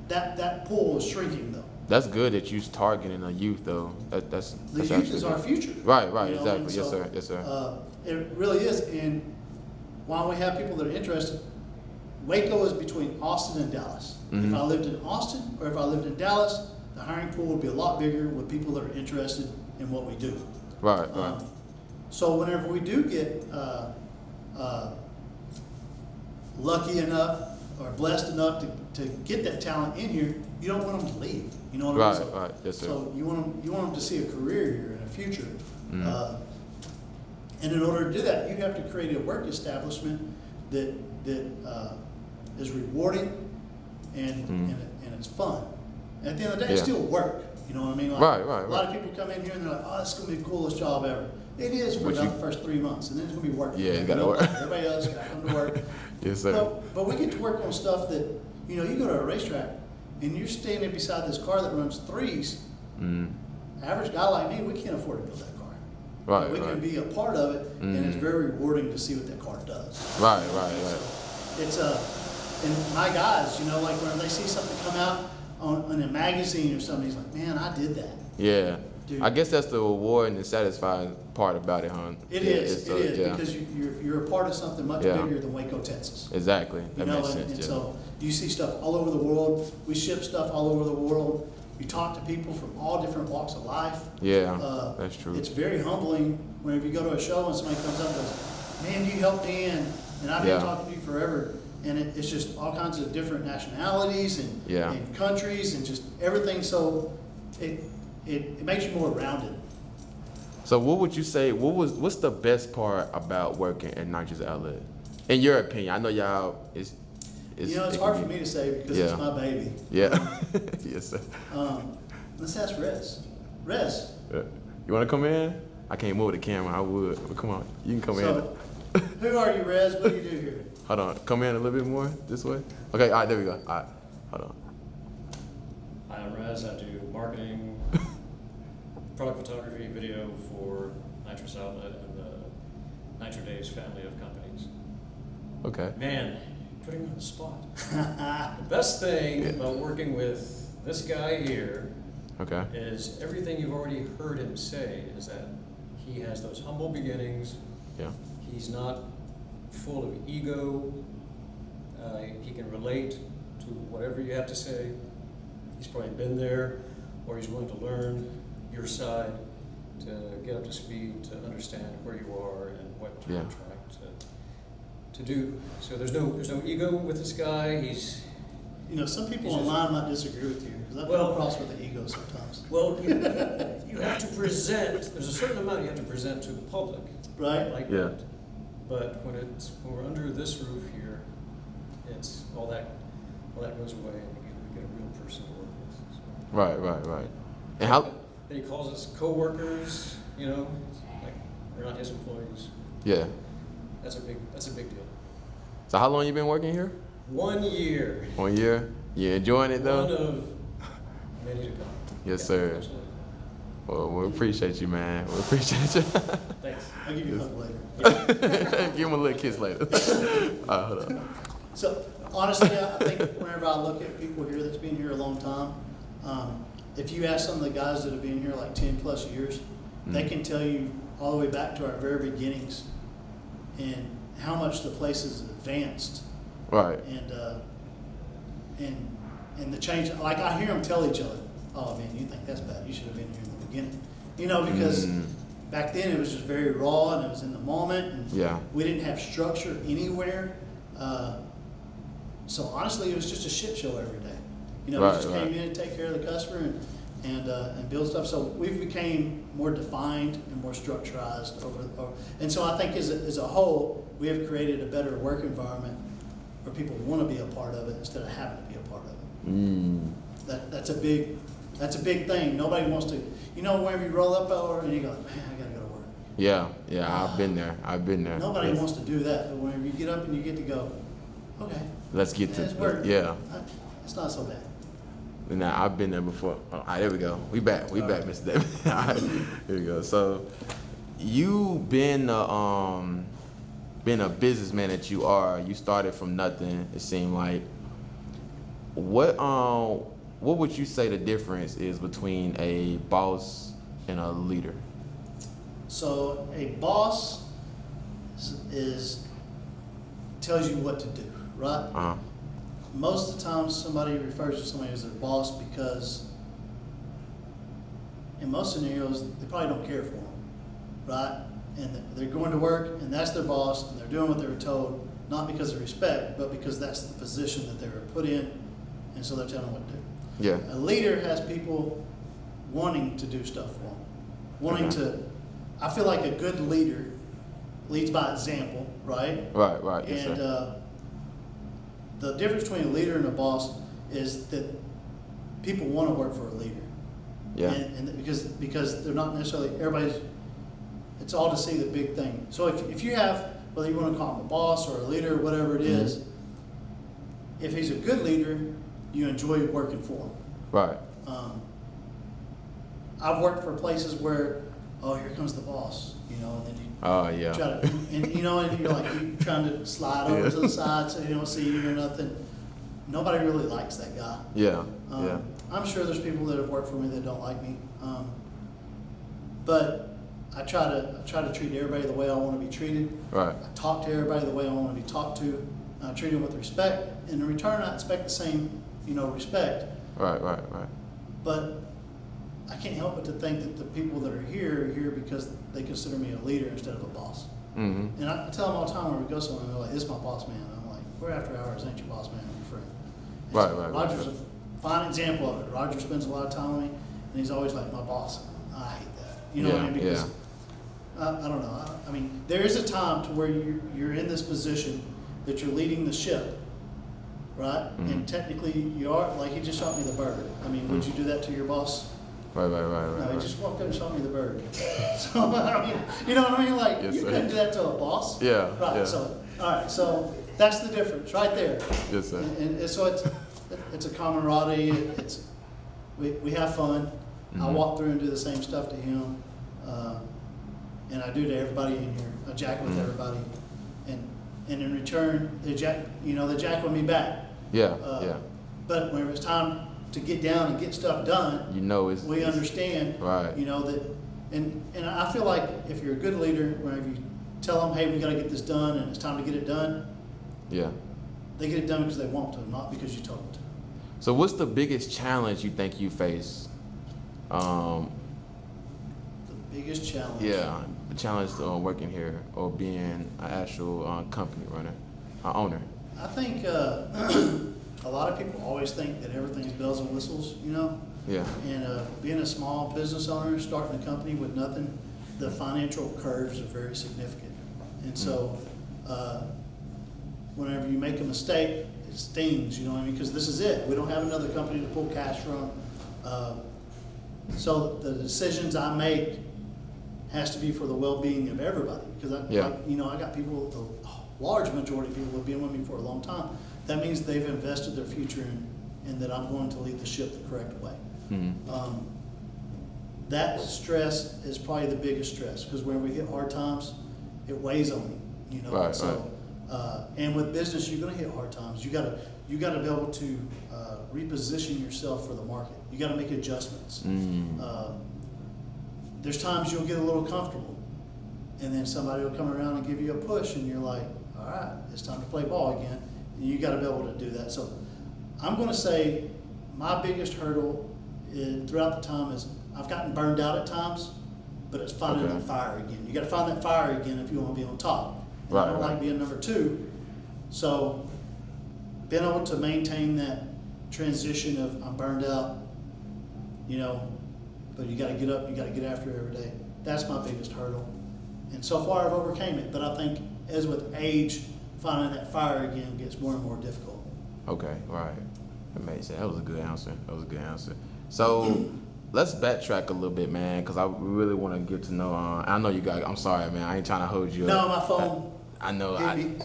that pool is shrinking though. That's good that you're targeting a youth though. That's The youth actually is good. our future. Right. You know, Exactly. and Yes, so, sir. Yes, sir. It really is. And while we have people that are interested, Waco is between Austin and Dallas. If I lived in Austin or if I lived in Dallas, the hiring pool would be a lot bigger with people that are interested in what we do. Right. So whenever we do get lucky enough or blessed enough to get that talent in here, you don't want them to leave. You know what I mean? Right. Yes, sir. So you want them to see a career here and a future. And in order to do that, you have to create a work establishment that is rewarding and it's fun. At the end of the day, it's Yeah. still work. You know what I mean? Like, Right. A lot of people come in here and they're like, "Oh, this is gonna be the coolest job ever." It is for But the you- first 3 months, and then it's gonna be work. Yeah, you gotta know, work. like everybody else gotta come to work. Yes, sir. But we get to work on stuff that, you know, you go to a racetrack and you're standing beside this car that runs threes. Average guy like me, we can't afford to build that car. Right. We can be a part of it, and it's very rewarding to see what that car does. Right. It's and my guys, you know, like when they see something come out on a magazine or something, he's like, "Man, I did that." Yeah. Dude. I guess that's the rewarding and satisfying part about it, huh? It Yeah, is yeah. because you're a part of something much Yeah. bigger than Waco, Texas. Exactly. You That know, makes and, sense. and Yeah. so you see stuff all over the world. We ship stuff all over the world. You talk to people from all different walks of life. Yeah, that's true. It's very humbling whenever you go to a show and somebody comes up and goes, "Man, you helped me, and I've been Yeah. talking to you forever." And it's just all kinds of different nationalities and, Yeah. and countries and just everything. So it makes you more rounded. So what would you say? What's the best part about working at Nitrous Outlet, in your opinion? I know y'all is. You know, it's hard for me to say because Yeah. it's my baby. Yeah. Yes, sir. Let's ask Rez. Rez. You want to come in? I can't move the camera. I would, but come on, you can come So, who are you, Rez? What do you do here? in. Hold on, come in a little bit more this way. Okay, all right, there we go. All right, hold on. Hi, I'm Rez. I do marketing, product photography, video for NitrousOutlet and the Nitro Days family of companies. Okay. Man, putting me on the spot. The best thing about working with this guy here Okay. is everything you've already heard him say is that he has those humble beginnings. Yeah. He's not full of ego. He can relate to whatever you have to say. He's probably been there, or he's willing to learn your side to get up to speed, to understand where you are and what you're Yeah. trying to do. So there's no ego with this guy. some people It's just- online might disagree with you, because I Well- come across with the ego sometimes. Well, you have to present, there's a certain amount you have to present to the public. Right? Like Yeah. that. But when we're under this roof here, it's all that goes away, and you get a real person to work with. So. Right. And how? Then he calls us coworkers, like we're not his employees. Yeah. That's a big deal. So how long you been working here? 1 year. 1 year. You enjoying it though? One of many to come. Yes, Yeah, sir. Absolutely. Well, we appreciate you, man. We appreciate you. Thanks. I'll give you a hug later. Give him a little kiss later. Hold on. So honestly, I think whenever I look at people here that's been here a long time, if you ask some of the guys that have been here like 10 plus years, they can tell you all the way back to our very beginnings and how much the place has advanced Right. and the change. Like I hear them tell each other, "Oh man, you think that's bad? You should have been here in the beginning." Because back then it was just very raw and it was in the moment. And Yeah. we didn't have structure anywhere. So honestly, it was just a shit show every day. We just came in and take care of the customer and build stuff. So we've became more defined and more structurized and so I think as a whole, we have created a better work environment where people want to be a part of it instead of having to be a part of it. That's a big thing. Nobody wants to. Whenever you roll up and you go, man, I gotta go to work. Yeah. I've been there. Nobody Yes. wants to do that, but whenever you get up and you get to go, okay, Let's get it's to work. yeah. It's not so bad. Nah, I've been there before. All right, there we go. We back, Mr. David. All right, here we go. So, you been a businessman that you are. You started from nothing. It seemed like. What would you say the difference is between a boss and a leader? So a boss tells you what to do, right? Most of the time somebody refers to somebody as their boss because in most scenarios they probably don't care for them, right? And they're going to work and that's their boss and they're doing what they were told, not because of respect, but because that's the position that they were put in, and so they're telling them what to do. Yeah. A leader has people wanting to do stuff for them, I feel like a good leader leads by example, right? Right. Yes, And sir. the difference between a leader and a boss is that people want to work for a leader. Yeah. And because they're not necessarily, it's all to see the big thing. So if you have, whether you want to call him a boss or a leader, whatever it is, if he's a good leader, you enjoy working for him. Right. I've worked for places where, oh, here comes the boss, and then you Oh yeah. try to, and you're like, you're trying to slide over to the side so you don't see you or nothing. Nobody really likes that guy. Yeah. I'm sure there's people that have worked for me that don't like me, but I try to treat everybody the way I want to be treated. Right. I talk to everybody the way I want to be talked to. I treat them with respect. In return, I expect the same, respect. Right. But I can't help but to think that the people that are here because they consider me a leader instead of a boss. Mm-hmm. And I tell them all the time when we go somewhere, they're like, "This is my boss man." I'm like, "We're after hours, ain't your boss man, I'm your friend." And Right, so right, Roger's right. a fine example of it. Roger spends a lot of time with me, and he's always like, "My boss." I hate that. You know what I mean? Because I don't know. I mean, there is a time to where you're in this position that you're leading the ship, right? Mhm. And technically you are, like, he just shot me the bird. I mean, would you do that to your boss? Right. No, he just walked up and shot me the bird. So, I mean, you know what I mean? Like, Yes, you sir. couldn't do that to a boss. Yeah, Right, yeah. so, all right, so that's the difference right there. Yes, sir. And so it's a camaraderie, we have fun. I Mhm. walk through and do the same stuff to him, and I do to everybody in here. I jack with Mhm. everybody, and in return, they jack with me back. Yeah. Uh, But whenever it's time to get down and get stuff done, It's. we understand, Right. that, and I feel like if you're a good leader, whenever you tell them, hey, we got to get this done, and it's time to get it done, Yeah. they get it done because they want to, not because you told them to. So, what's the biggest challenge you think you face? The biggest challenge. Yeah, the challenge to working here or being an actual company runner, owner. I think a lot of people always think that everything's bells and whistles, you know? Yeah. And being a small business owner, starting a company with nothing, the financial curves are very significant. And so whenever you make a mistake, it stings, you know what I mean? Because this is it. We don't have another company to pull cash from. So the decisions I make has to be for the well-being of everybody. Because I got people, a large majority of people have been with me for a long time. That means they've invested their future in that I'm going to lead the ship the correct way. Mm-hmm. That stress is probably the biggest stress, because when we hit hard times, it weighs on me, you know. Right, And with business, you're going to hit hard times. You got to be able to reposition yourself for the market. You got to make adjustments. There's times you'll get a little comfortable, and then somebody will come around and give you a push, and you're like, all right, it's time to play ball again. And you got to be able to do that. So I'm going to say my biggest hurdle throughout the time is I've gotten burned out at times, but it's finding that fire again. You got to find that fire again if you want to be on top. And I don't like being number two. So being able to maintain that transition of I'm burned out, you know, but you got to get up, you got to get after it every day. That's my biggest hurdle. And so far I've overcame it, but I think as with age, finding that fire again gets more and more difficult. Okay, right. That makes sense. That was a good answer. So let's backtrack a little bit, man, because I really want to get to know. I know you guys. I'm sorry, man. I ain't trying to hold you up. No, my phone. I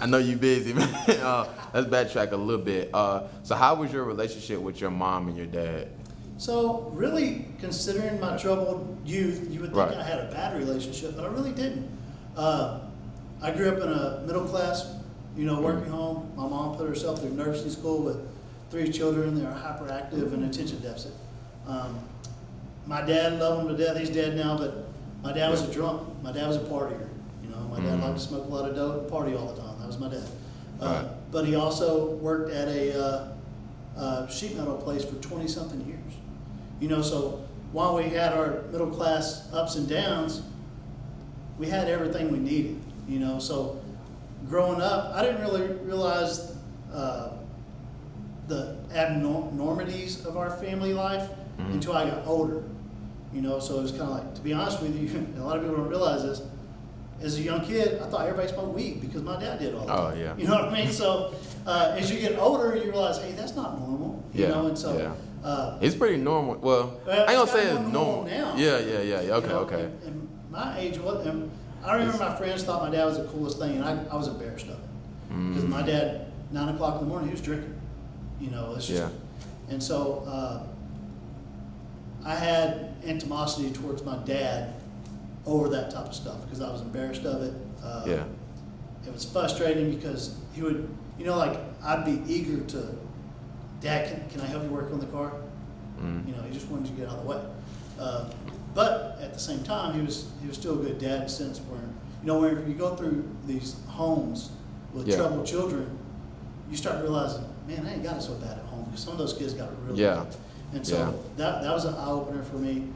know you busy, man. Let's backtrack a little bit. So how was your relationship with your mom and your dad? So really, considering my troubled youth, you would think I had a bad relationship, but I really didn't. I grew up in a middle class, working home. My mom put herself through nursing school with 3 children. They are hyperactive and attention deficit. My dad, loved him to death. He's dead now, but my dad was a drunk. My dad was a partier. My dad liked to smoke a lot of dope and party all the time. That was my dad. But he also worked at a sheet metal place for 20-something years. So while we had our middle class ups and downs, we had everything we needed. So growing up, I didn't really realize the abnormities of our family life until I got older. So it was kind of like, to be honest with you, and a lot of people don't realize this, as a young kid, I thought everybody smoked weed because my dad did all the time. Oh, yeah. You know what I mean? So as you get older, you realize, hey, that's not normal. And so it's pretty normal. Well, I ain't gonna say it's normal now. Yeah. Okay. And my age, I remember my friends thought my dad was the coolest thing, and I was embarrassed of it. Because my dad, 9 o'clock in the morning, he was drinking. It's just, and so I had animosity towards my dad over that type of stuff because I was embarrassed of it. It was frustrating because he would, I'd be eager to, Dad, can I help you work on the car? He just wanted to get out of the way. But at the same time, he was still a good dad in the sense where, whenever you go through these homes with troubled children, you start realizing, man, I ain't got it so bad at home because some of those kids got it really bad. And so that was an eye opener for me.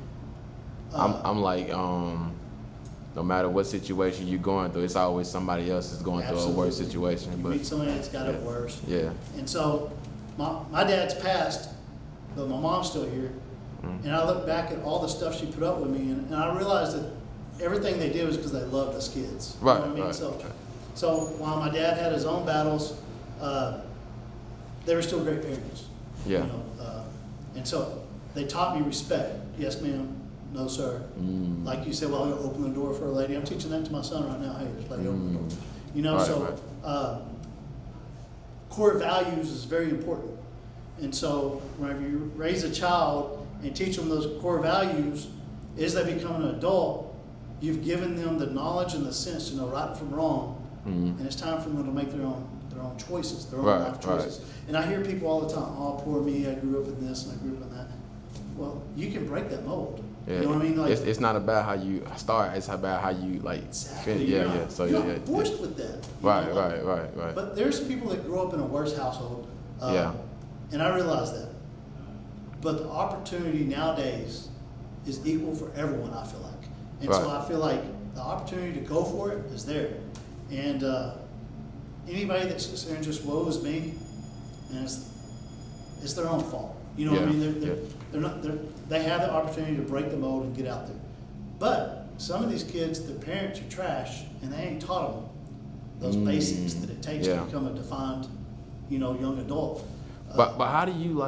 I'm like, no matter what situation you're going through, it's always somebody else is going through a worse situation. You meet somebody that's got it worse. Yeah. And so my dad's passed, but my mom's still here. And I look back at all the stuff she put up with me, and I realized that everything they did was because they loved us kids. You know what I mean? So while my dad had his own battles, they were still great parents. Yeah. And so they taught me respect. Yes, ma'am. No, sir. Like you said, well, I'm going to open the door for a lady. I'm teaching that to my son right now. Hey, this lady, open the door. Core values is very important. And so whenever you raise a child and teach them those core values, as they become an adult, you've given them the knowledge and the sense to know right from wrong. And it's time for them to make their own choices, their own life choices. And I hear people all the time, oh, poor me, I grew up in this and I grew up in that. Well, you can break that mold. Yeah. You know what I mean? Like, it's not about how you start, it's about how you exactly. finish. So you're not forced with that. Right. But there's people that grow up in a worse household. And I realize that. But the opportunity nowadays is equal for everyone, I feel like. And so I feel like the opportunity to go for it is there. And anybody that sits there and just woes me, and it's their own fault. You know what I Yeah, mean? They have the opportunity to break the mold and get out there. But some of these kids, their parents are trash, and they ain't taught them those basics that it takes to Yeah. become a defined, young adult. But how do you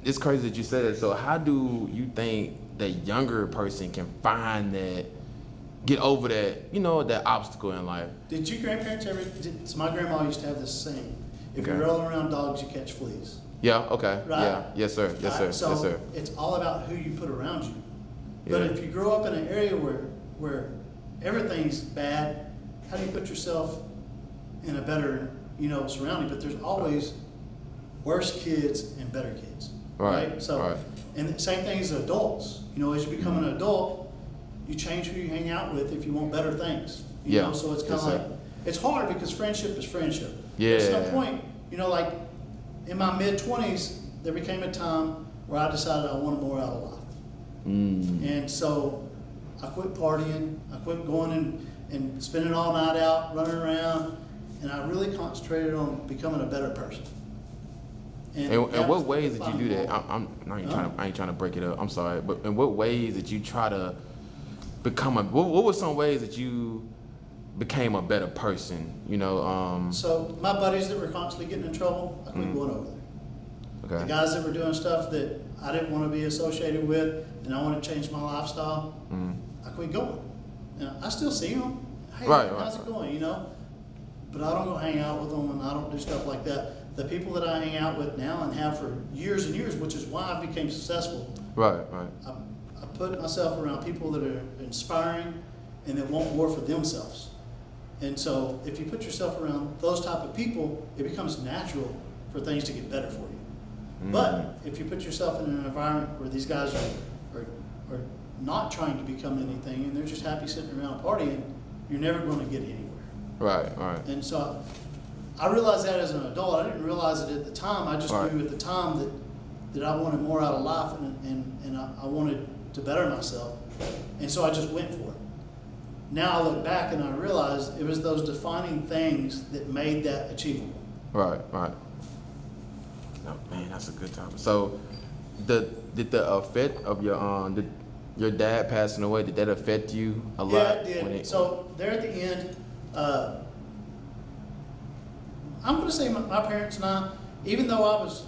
it's crazy that you said it. So how do you think the younger person can find that, get over that, that obstacle in life? Did your grandparents ever? So my grandma used to have this saying: "If Okay. you roll around dogs, you catch fleas." Yeah, okay. Right? Yeah. Yes, sir. Yes, sir. Right? So Yes, sir. it's all about who you put around you. But Yeah. if you grow up in an area where everything's bad, how do you put yourself in a better, surrounding? But there's always worse kids and better kids. Right, So, right. and the same thing as adults. As you become an adult, you change who you hang out with if you want better things. You Yeah. know, so it's kind Yes, of sir. like, it's hard because friendship is friendship. Yeah. At some point, like in my mid-20s, there became a time where I decided I wanted more out of life. And so I quit partying, I quit going and spending all night out, running around, and I really concentrated on becoming a better person. And that what was ways the did you do that? defining I ain't trying to break it up. I'm sorry, but in what ways did you try to become what were some ways that you became a better person? So my buddies that were constantly getting in trouble, I quit going over there. The Okay. guys that were doing stuff that I didn't want to be associated with, and I wanted to change my lifestyle, I quit going. Now, I still see them. Hey, Right, how's right. it going? But I don't go hang out with them, and I don't do stuff like that. The people that I hang out with now and have for years and years, which is why I became successful, Right. I put myself around people that are inspiring and that want more for themselves. And so if you put yourself around those type of people, it becomes natural for things to get better for you. But if you put yourself in an environment where these guys are not trying to become anything and they're just happy sitting around partying, you're never going to get anywhere. Right. And so I realized that as an adult. I didn't realize it at the time. I just Right. knew at the time that I wanted more out of life and I wanted to better myself. And so I just went for it. Now I look back and I realize it was those defining things that made that achievable. Right. No, man, that's a good topic. So, did the effect of your dad passing away, did that affect you a lot? Yeah, it did. So there at the end, I'm going to say my parents and I, even though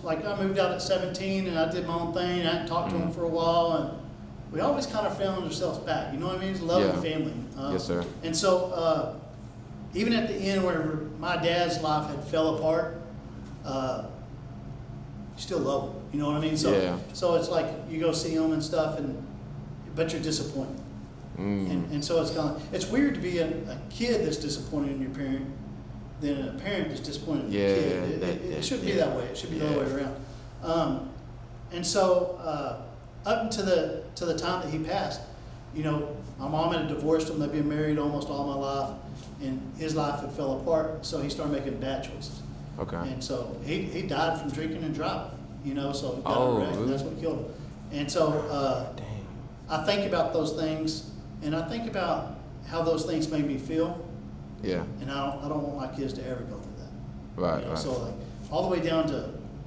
I moved out at 17 and I did my own thing, and I hadn't talked to them for a while, and we always kind of found ourselves back. You know what I mean? It's love and family. Yes, sir. And so even at the end where my dad's life had fell apart, you still love him. You know what I mean? So it's like you go see him and stuff, but you're disappointed. And so it's it's weird to be a kid that's disappointed in your parent than a parent that's disappointed in your kid. It shouldn't be that way. It should be the other way around. And so up to the time that he passed, my mom had divorced him. They'd been married almost all my life, and his life had fell apart. So he started making bad choices. Okay. And so he died from drinking and driving. So he got Oh, a wreck. really? That's what killed him. And so Dang. I think about those things, and I think about how those things made me feel, Yeah. and I don't want my kids to ever go through that. Right. So like all the way down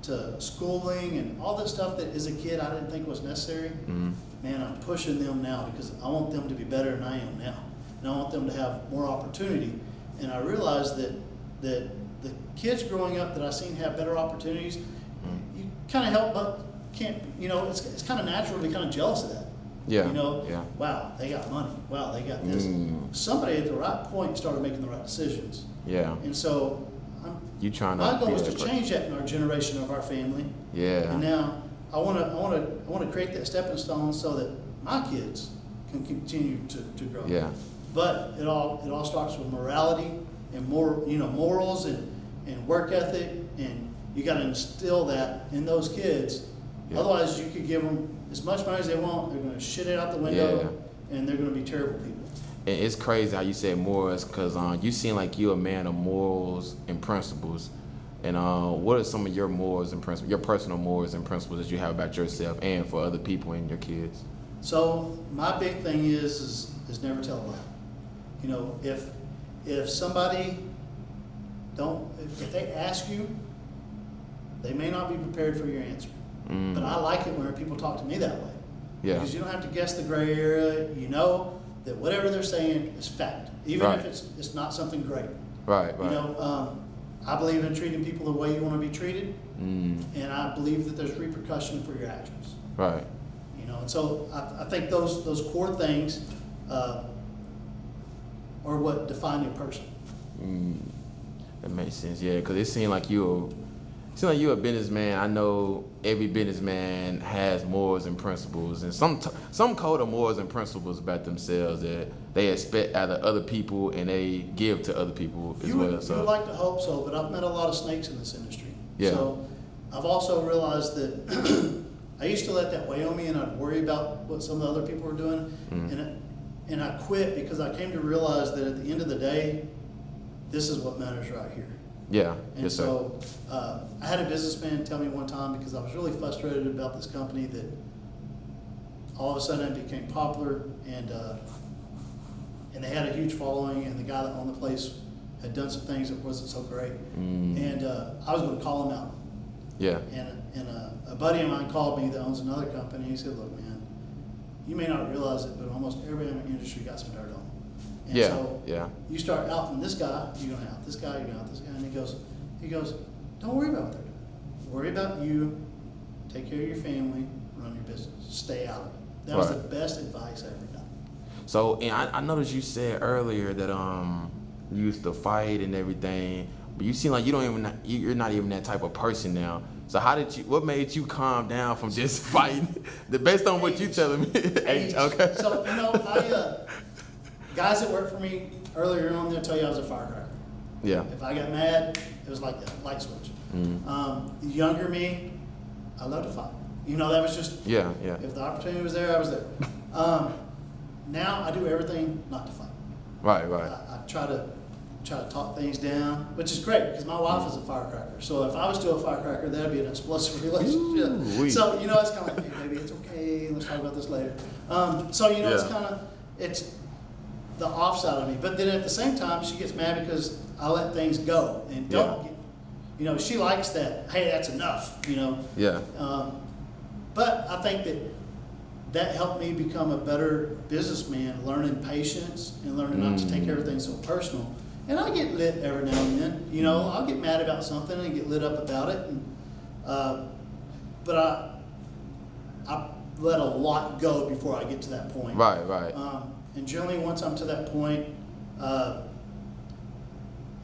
to schooling and all that stuff that as a kid I didn't think was necessary. Man, I'm pushing them now because I want them to be better than I am now, and I want them to have more opportunity. And I realized that the kids growing up that I seen have better opportunities, you kind of help but can't. It's kind of natural to be kind of jealous of that. Yeah. Yeah. Wow, they got money. Wow, they got this. Somebody at the right point started making the right decisions. Yeah. And so You trying to my goal be is that to change that in our generation of our family. Yeah. And now I want to create that stepping stone so that my kids can continue to grow. Yeah. But it all starts with morality and morals and work ethic, and you got to instill that in those kids. Yeah. Otherwise, you could give them as much money as they want. They're going to shit it out the window, and they're going to be terrible people. And it's crazy how you said morals, because you seem like you're a man of morals and principles. And what are some of your morals and principles, your personal morals and principles that you have about yourself and for other people and your kids? So my big thing is never tell a lie. If somebody if they ask you They may not be prepared for your answer. But I like it when people talk to me that way. Yeah. Because you don't have to guess the gray area. You know that whatever they're saying is fact, even Right. if it's not something great. Right, right. You know, I believe in treating people the way you want to be treated, and I believe that there's repercussion for your actions. Right. You know, and so I think those core things are what define your person. That makes sense. Yeah, because it seemed like you're a businessman. I know every businessman has morals and principles, and some code of morals and principles about themselves that they expect out of other people and they give to other people as well. You So would like to hope so, but I've met a lot of snakes in this industry. Yeah. So I've also realized that I used to let that weigh on me, and I'd worry about what some of the other people were doing, and I quit because I came to realize that at the end of the day, this is what matters right here. yeah, And yes, sir. so I had a businessman tell me one time, because I was really frustrated about this company, that all of a sudden it became popular, and they had a huge following, and the guy that owned the place had done some things that wasn't so great. And I was going to call him out. Yeah, And a buddy of mine called me that owns another company. He said, "Look, man, you may not realize it, but almost every industry got some dirt on them." And yeah, so yeah, you start out from this guy, you're going to out this guy, you're going to out this guy. And he goes, don't worry about what they're doing. Worry about you. Take care of your family. Run your business. Stay out of it. That was the Right. best advice I ever got. So, and I noticed you said earlier that you used to fight and everything, but you seem like you're not even that type of person now. So what made you calm down from just fighting? Based on what you telling me. Age. Okay. So, guys that work for me earlier on, they'll tell you I was a firecracker. Yeah. If I got mad, it was like that, light switch. The younger me, I loved to fight. That was just, Yeah, yeah. if the opportunity was there, I was there. Now I do everything not to fight. Right, right. I try to talk things down, which is great because my wife is a firecracker. So if I was still a firecracker, that'd be an explosive relationship. Ooh-wee. So it's kind of like, hey, baby, it's okay. Let's talk about this later. So it's Yeah. kind of it's the offside of me. But then at the same time, she gets mad because I let things go and don't get. She likes that. Hey, that's enough. Yeah. But I think that helped me become a better businessman, learning patience and learning not to take everything so personal. And I get lit every now and then. I'll get mad about something and get lit up about it. But I let a lot go before I get to that point. Right, right. And generally, once I'm to that point,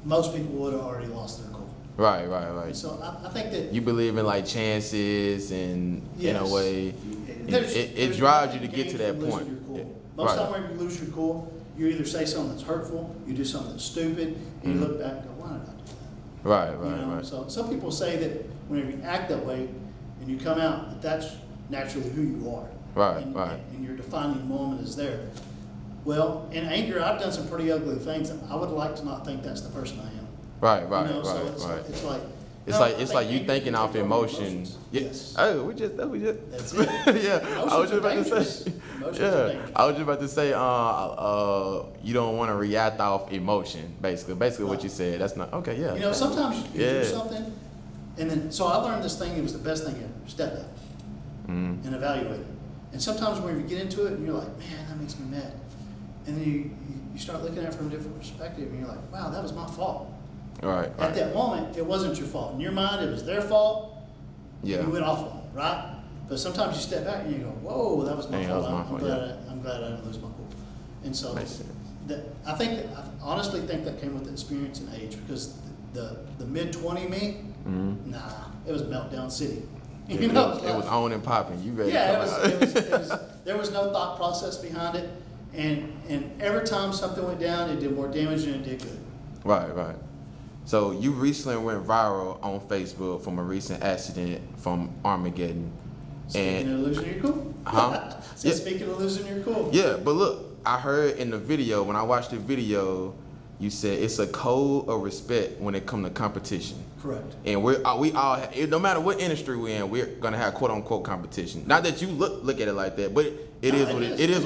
most people would have already lost their cool. Right, right, right. And so I think that You believe in like chances and in a Yes. way, There's it drives you to nothing get to gained that from losing point. your cool. Yeah. Most Right. time when you lose your cool, you either say something that's hurtful, you do something that's stupid, and you look back and go, why did I do that? Right, right, right. So some people say that whenever you act that way and you come out, that's naturally who you are. Right, and, right. And your defining moment is there. Well, in anger, I've done some pretty ugly things. I would like to not think that's the person I am. Right, right, So right, it's, right. it's like It's no, like I it's think like you anger thinking can off take over emotions. Yes. Oh, we just. That's it. Yeah. I was just about to Emotions say. are dangerous. Yeah. I was just about to say. You don't want to react off emotion. Basically, what you said. That's not okay. Yeah. Sometimes you Yeah. do something, and then so I learned this thing. It was the best thing ever. Step back and evaluate it. And sometimes when you get into it, and you're like, man, that makes me mad, and then you start looking at it from a different perspective, and you're like, wow, that was my fault. Right. At Right. that moment, it wasn't your fault. In your mind, it was their fault. Yeah. You went off on it, right? But sometimes you step back and you go, whoa, that was my Yeah, fault. that was my I'm fault, glad I'm glad I didn't lose my cool. And so Makes sense. I honestly think that came with experience and age, because the mid-20 me, nah, it was meltdown city. It was on and popping. You ready? Yeah, to come out. there was no thought process behind it, and every time something went down, it did more damage than it did good. Right, right. So you recently went viral on Facebook from a recent accident from Armageddon. Speaking of losing your cool. Huh? Yeah. Speaking of losing your cool. Yeah, but look, I heard in the video, when I watched the video, you said it's a code of respect when it comes to competition. Correct. And we all, no matter what industry we're in, we're gonna have quote unquote competition. Not that you look at it like that, but it is what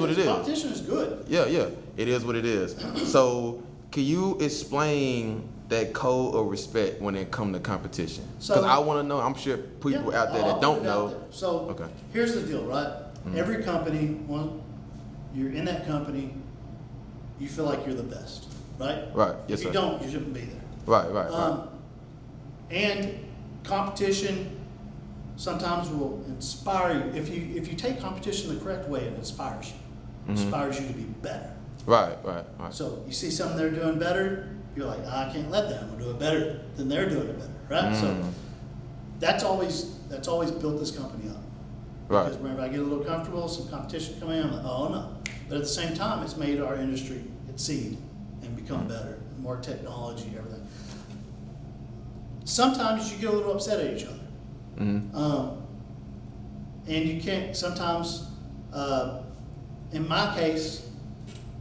it is. Competition is good. Yeah, yeah, it is what it is. So, can you explain that code of respect when it come to competition? So- Because I want to know. I'm sure people Yeah, out there I'll that don't put it out know. there. So Okay. here's the deal, right? Every company, you're in that company, you feel like you're the best, right? Right. Yes, If you sir. don't, you shouldn't be there. Right. And competition sometimes will inspire you. If you take competition the correct way, it inspires you. Inspires you to be better. Right. So you see something they're doing better, you're like, I can't let that. I'm gonna do it better than they're doing it better, right? So that's always built this company up. Right. Because whenever I get a little comfortable, some competition come in, I'm like, oh no. But at the same time, it's made our industry exceed and become better, more technology, everything. Sometimes you get a little upset at each other. And you can't, sometimes, in my case,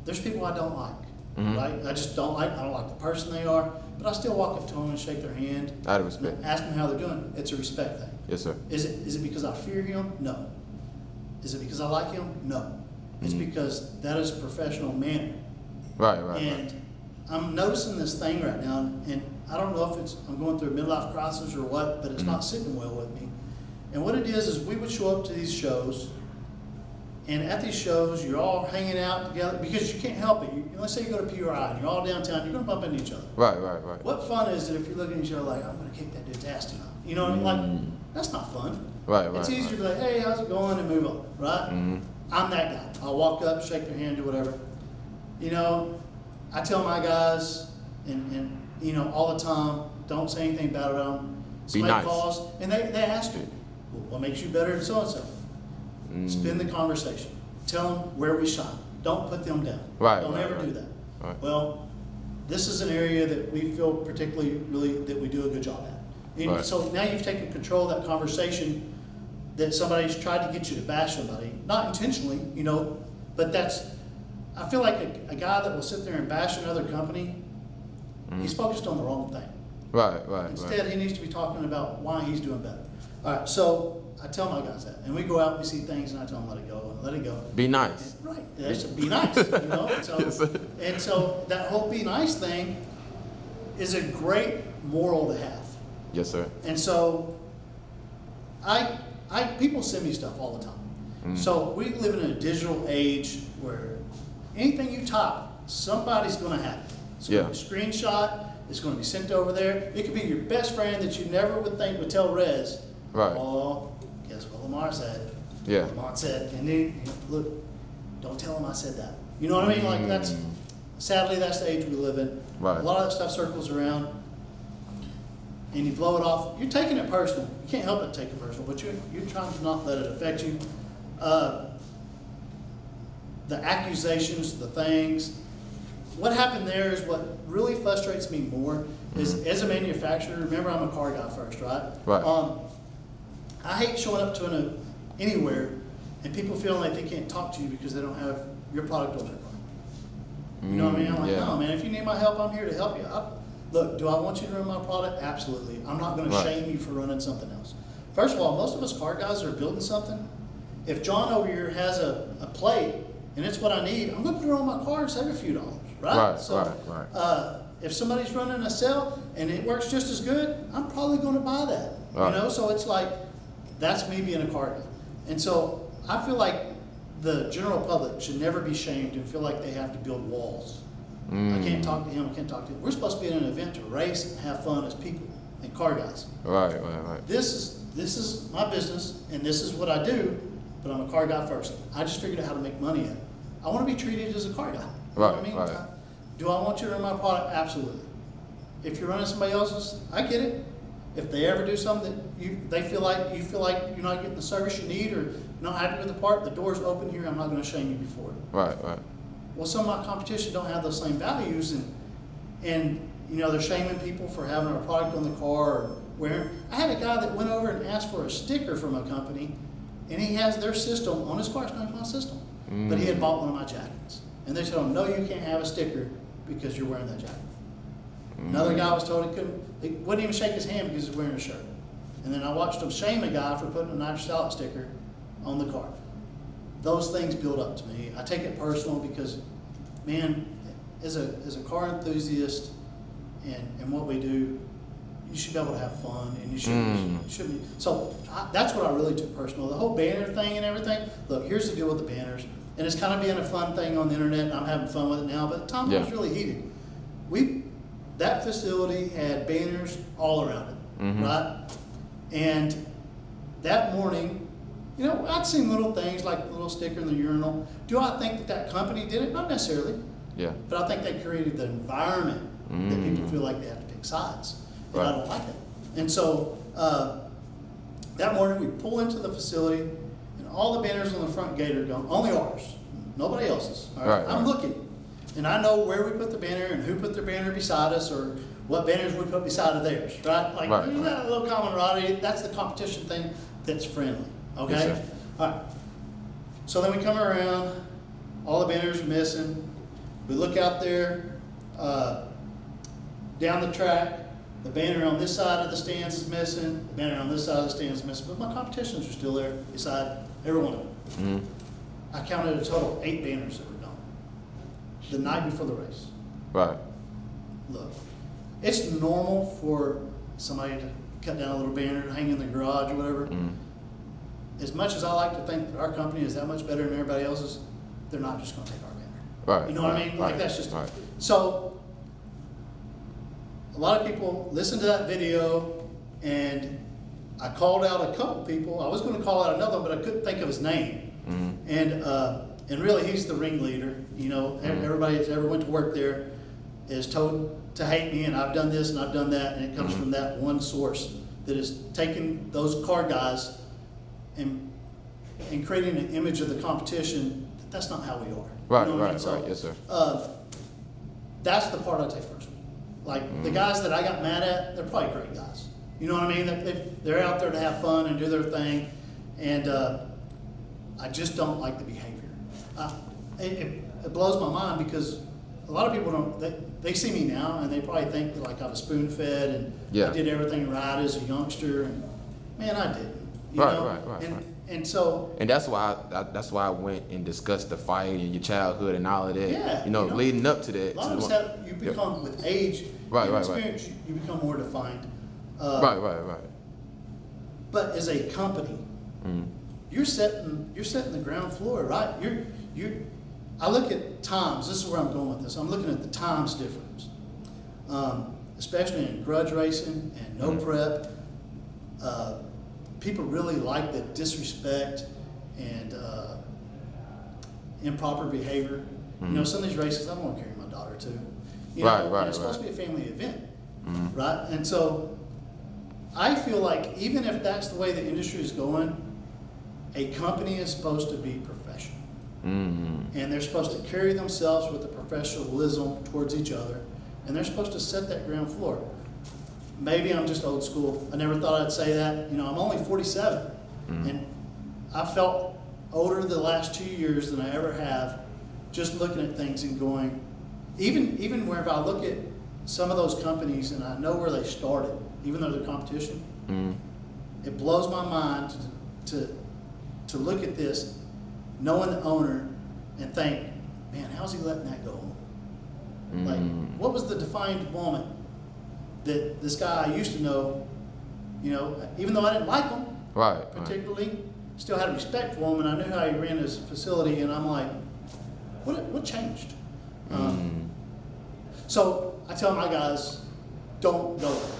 there's people I don't like, right? I just don't like the person they are, but I still walk up to them and shake their hand. Out of respect. Ask them how they're doing. It's a respect thing. Yes, sir. Is it because I fear him? No. Is it because I like him? No. It's because that is a professional manner. Right. And I'm noticing this thing right now, and I don't know if I'm going through a midlife crisis or what, but it's not sitting well with me. And what it is we would show up to these shows, and at these shows, you're all hanging out together because you can't help it. Let's say you go to PRI and you're all downtown, you're going to bump into each other. Right. What fun is it if you're looking at each other like, I'm going to kick that dude's ass tonight? You know what I mean? Like, that's not fun. Right. It's easier to be like, hey, how's it going, and move on, right? I'm that guy. I'll walk up, shake their hand, do whatever. You know, I tell my guys, and you know, all the time, don't say anything bad about them. Somebody nice. calls, and they ask you, well, what makes you better than so-and-so? Spin the conversation. Tell them where we shine. Don't put them down. Right, Don't right, ever right. do that. Right. Well, this is an area that we feel particularly really that we do a good job at. And Right. so now you've taken control of that conversation that somebody's tried to get you to bash somebody, not intentionally, you know, but I feel like a guy that will sit there and bash another company, he's focused on the wrong thing. Right. Instead, he needs to be talking about why he's doing better. All right, so I tell my guys that, and we go out, we see things, and I tell them let it go. Be nice. Right, that's be nice, you know. Yes, sir. And so that whole be nice thing is a great moral to have. Yes, sir. And so people send me stuff all the time. So we live in a digital age where anything you type, somebody's going to have it. It's going to be screenshot. It's going to be sent over there. It could be your best friend that you never would think would tell Rez. Right. Oh, guess what Lamar said? Yeah. Lamar said, and then, look, don't tell him I said that. You know what I mean? Like sadly, that's the age we live in. Right. A lot of that stuff circles around, and you blow it off. You're taking it personal. You can't help but take it personal, but you're trying to not let it affect you. The accusations, the things. What happened there is what really frustrates me more is as a manufacturer, remember I'm a car guy first, right? Right. I hate showing up to anywhere and people feeling like they can't talk to you because they don't have your product on their car. You know what I mean? I'm like, no, man, if you need my help, I'm here to help you. Look, do I want you to run my product? Absolutely. I'm not going to shame you for running something else. First of all, most of us car guys are building something. If John over here has a plate and it's what I need, I'm going to put it on my car and save a few dollars, right? Right. If somebody's running a cell and it works just as good, I'm probably going to buy that. Right. You know, so it's like, that's me being a car guy. And so I feel like the general public should never be shamed and feel like they have to build walls. I can't talk to him, I can't talk to him. We're supposed to be in an event to race and have fun as people and car guys. Right. This is my business and this is what I do, but I'm a car guy first. I just figured out how to make money at it. I want to be treated as a car guy. You know what I mean? Right. Do I want you to run my product? Absolutely. If you're running somebody else's, I get it. If they ever do something that they feel like you're not getting the service you need or you're not happy with the part, the door's open here. I'm not going to shame you before it. Right. Well, some of my competition don't have those same values, and you know they're shaming people for having a product on the car or wearing. I had a guy that went over and asked for a sticker from a company, and he has their system on his car. It's not my system, but he had bought one of my jackets, and they told him, "No, you can't have a sticker because you're wearing that jacket." Another guy was told he wouldn't even shake his hand because he's wearing a shirt. And then I watched him shame a guy for putting a NitrousOutlet sticker on the car. Those things build up to me. I take it personal because, man, as a car enthusiast and what we do, you should be able to have fun, and you shouldn't be. So that's what I really took personal. The whole banner thing and everything. Look, here's the deal with the banners, and it's kind of being a fun thing on the internet, and I'm having fun with it now. But at the time, it was really heated. That facility had banners all around it, right? And that morning, you know, I'd seen little things like the little sticker in the urinal. Do I think that company did it? Not necessarily. Yeah. But I think they created the environment that people feel like they have to pick sides. And I don't like it. And so that morning we pull into the facility and all the banners on the front gate are gone. Only ours. Nobody else's. All right? I'm looking. And I know where we put the banner and who put their banner beside us or what banners we put beside of theirs, right? Like, you got a little camaraderie. That's the competition thing that's friendly, okay? Yes, all right. So then we come around, all the banners are missing. We look out there, down the track, the banner on this side of the stands is missing, the banner on this side of the stands is missing, but my competitions are still there beside every one of them. I counted a total of 8 banners that were gone the night before the race. Right. Look, it's normal for somebody to cut down a little banner and hang in the garage or whatever. As much as I like to think that our company is that much better than everybody else's, they're not just going to take our banner. Right. You know what I mean? Like that's just so. A lot of people listened to that video, and I called out a couple people. I was going to call out another one, but I couldn't think of his name. And really, he's the ringleader. You know, everybody that's ever went to work there is told to hate me, and I've done this and I've done that, and it comes from that one source that is taking those car guys and creating an image of the competition. That's not how we are. Right, you know what I mean? right, So, right. Yes, sir. That's the part I take personally. Like the guys that I got mad at, they're probably great guys. You know what I mean? They're out there to have fun and do their thing, and I just don't like the behavior. It blows my mind because a lot of people don't. They see me now and they probably think that like I was spoon fed and I did everything right as a youngster, and man, I didn't. You know? Right. And so. And that's why I went and discussed the fight and your childhood and all of that. Yeah. You know, leading up to that. A lot of us you become with age, experience, you become more defined. Right. But as a company, you're setting the ground floor, right? I look at times. This is where I'm going with this. I'm looking at the times difference, especially in grudge racing and no prep. People really like the disrespect and improper behavior. You know, some of these races I don't want to carry my daughter to. You know, and it's supposed to be a family event, right? And so I feel like even if that's the way the industry is going, a company is supposed to be professional. And they're supposed to carry themselves with a professionalism towards each other, and they're supposed to set that ground floor. Maybe I'm just old school. I never thought I'd say that. You know, I'm only 47, and I felt older the last 2 years than I ever have, just looking at things and going, even wherever I look at some of those companies and I know where they started, even though they're competition, it blows my mind to look at this, knowing the owner, and think, man, how's he letting that go on? Like, what was the defined moment that this guy I used to know, you know, even though I didn't like him particularly, still had respect for him, and I knew how he ran his facility, and I'm like, what changed? So I tell my guys, don't go there.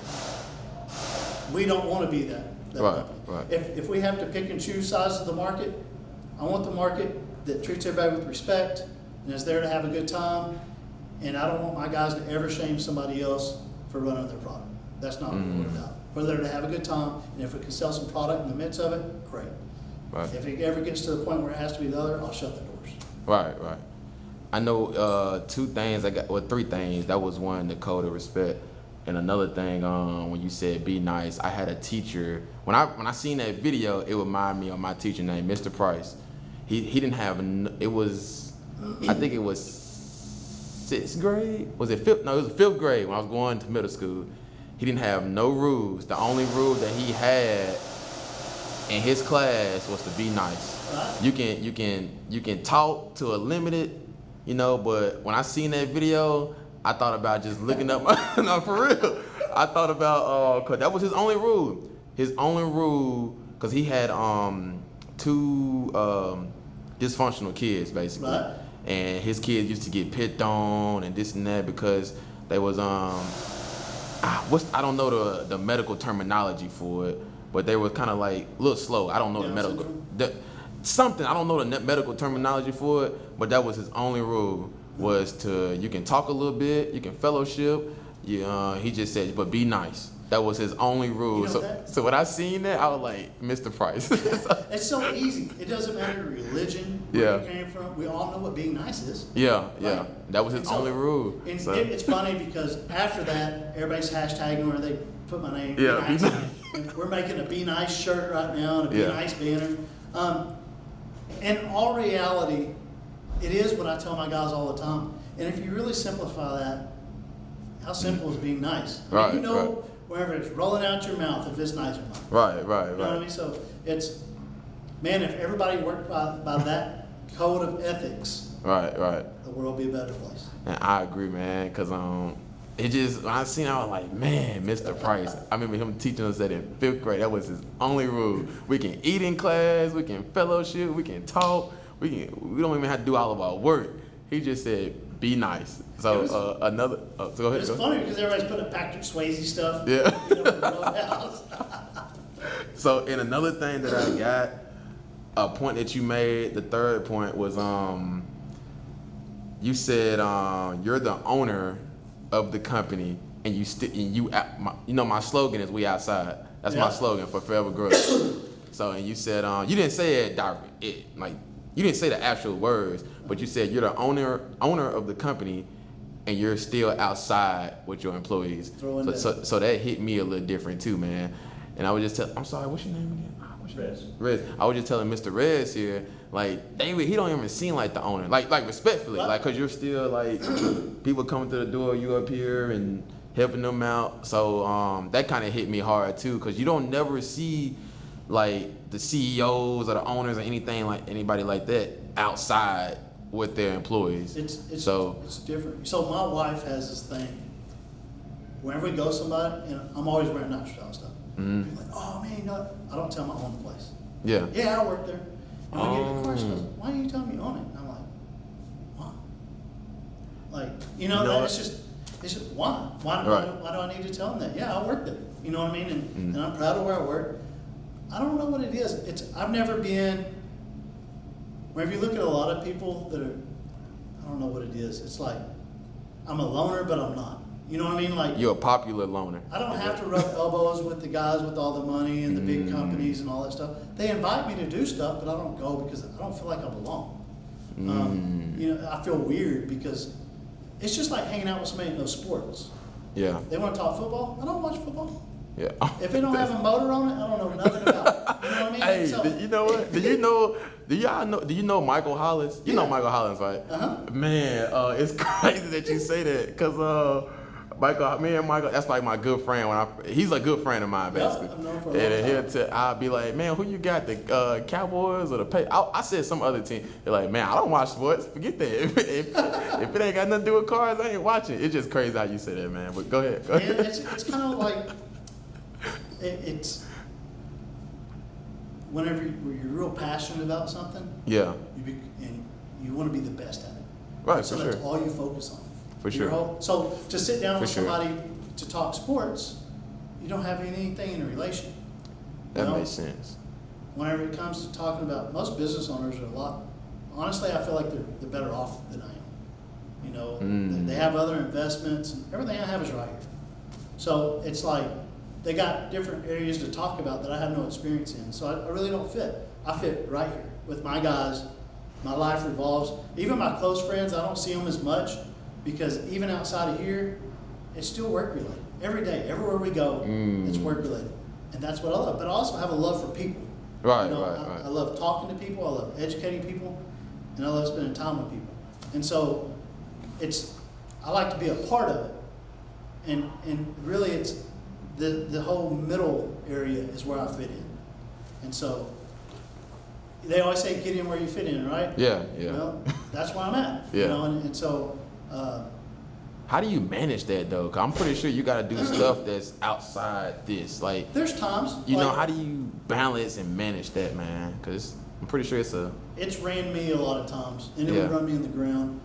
We don't want to be that company. If we have to pick and choose sides of the market, I want the market that treats everybody with respect and is there to have a good time, and I don't want my guys to ever shame somebody else for running their product. That's not what we're about. We're there to have a good time, and if we can sell some product in the midst of it, great. If it ever gets to the point where it has to be the other, I'll shut the doors. Right. I know 2 things or 3 things. That was one, the code of respect. And another thing, when you said be nice, I had a teacher. When I seen that video, it reminded me of my teacher named Mr. Price. He didn't have, it was, I think it was 6th grade? Was it 5th? No, it was 5th grade when I was going to middle school. He didn't have no rules. The only rule that he had in his class was to be nice. You can talk to a limited, you know, but when I seen that video, I thought about just looking up my, no, for real. I thought about, cause that was his only rule. His only rule, cause he had two dysfunctional kids basically. Right. And his kids used to get picked on and this and that because they was I don't know the medical terminology for it, but they were kind of like a little slow. I don't know the medical something. I don't know the medical terminology for it, but that was his only rule was to you can talk a little bit, you can fellowship. He just said, but be nice. That was his only rule. You know So when I seen that, I was like, Mr. Price. It's so easy. It doesn't matter religion, where you came from. We all know what being nice is. Yeah. Right? That was his only rule. And So- it's funny because after that, everybody's hashtagging where they put my name. Yeah, Be Be nice. Nice. And we're making a Be Nice shirt right now and a Be Yeah. Nice banner. In all reality, it is what I tell my guys all the time. And if you really simplify that, how simple is being nice? I mean, Right. wherever it's rolling out your mouth, if it's nice or not. Right. You know what I mean? So it's, man, if everybody worked by that code of ethics, Right. the world would be a better place. And I agree, man, because it just, when I seen it, I was like, man, Mr. Price. I remember him teaching us that in 5th grade. That was his only rule. We can eat in class, we can fellowship, we can talk, we don't even have to do all of our work. He just said, be nice. So so go ahead. It's funny because everybody's putting Patrick Swayze stuff. Yeah. You know, in the Roadhouse. So, and another thing that I got, a point that you made, the third point was, you said you're the owner of the company, and my slogan is "We outside." That's my Yeah. slogan for Forever Growth. So, and you said you didn't say you didn't say the actual words, but you said you're the owner of the company, and you're still outside with your employees. So that hit me a little different too, man. And I was just I'm sorry, what's your name again? Rez. I was just telling Mr. Rez here, like, David, he don't even seem like the owner. Like respectfully, What? like, cause you're still like, people coming through the door, you up here and helping them out. So that kind of hit me hard too, cause you don't never see like the CEOs or the owners or anything like anybody like that outside with their employees. It's So- different. So my wife has this thing. Whenever we go somebody, and I'm always wearing NitrousOutlet stuff. Mhm. People are like, oh man, you know, I don't tell them I own the place. Yeah. Yeah, I work there. And we get in the car, she goes, Oh. why do you tell me you own it? And I'm like, why? Like, You know it's just why? Why do I need to tell them that? Yeah, I work there. You know what I mean? And I'm proud of where I work. I don't know what it is. I've never been. Whenever you look at a lot of people that are, I don't know what it is. It's like I'm a loner, but I'm not. You know what I mean? Like You're a popular loner. I don't have to rub elbows with the guys with all the money and the big companies and all that stuff. They invite me to do stuff, but I don't go because I don't feel like I belong. I feel weird because it's just like hanging out with somebody that knows sports. Yeah. They want to talk football. I don't watch football. Yeah. If it don't have a motor on it, I don't know nothing about it. You know what I mean? Hey, So- you know what? Do you know Michael Hollins? You know Michael Hollins, right? Uh-huh. Man, it's crazy that you say that, cause me and Michael, that's like my good friend. He's a good friend of mine, Yeah, basically. I've known for a long time. I'll be like, man, who you got? The Cowboys or the Pay? I said some other team. They're like, man, I don't watch sports. Forget that. If it ain't got nothing to do with cars, I ain't watching. It's just crazy how you say that, man. But go ahead. And it's kind of like it's whenever you're real passionate about something, Yeah. and you want to be the best at it. Right, So for that's sure. all you focus on. For sure. So to sit down For with sure. somebody to talk sports, you don't have anything in a relation. That Well, makes sense. Whenever it comes to talking about, most business owners are a lot. Honestly, I feel like they're better off than I am. You know, they have other investments, and everything I have is right here. So it's like they got different areas to talk about that I have no experience in. So I really don't fit. I fit right here with my guys. My life revolves. Even my close friends, I don't see them as much because even outside of here, it's still work related. Every day, everywhere we go, it's work related, and that's what I love. But I also have a love for people. Right, You know, right. I love talking to people. I love educating people, and I love spending time with people. And so, I like to be a part of it. And really, it's the whole middle area is where I fit in. And so, they always say get in where you fit in, right? Yeah. Well, that's where I'm at. Yeah. You know, and so How do you manage that though? Cause I'm pretty sure you got to do stuff that's outside this. Like, There's times. you know, like, how do you balance and manage that, man? Cause I'm pretty sure It's ran me a lot of times, and it Yeah. would run me in the ground.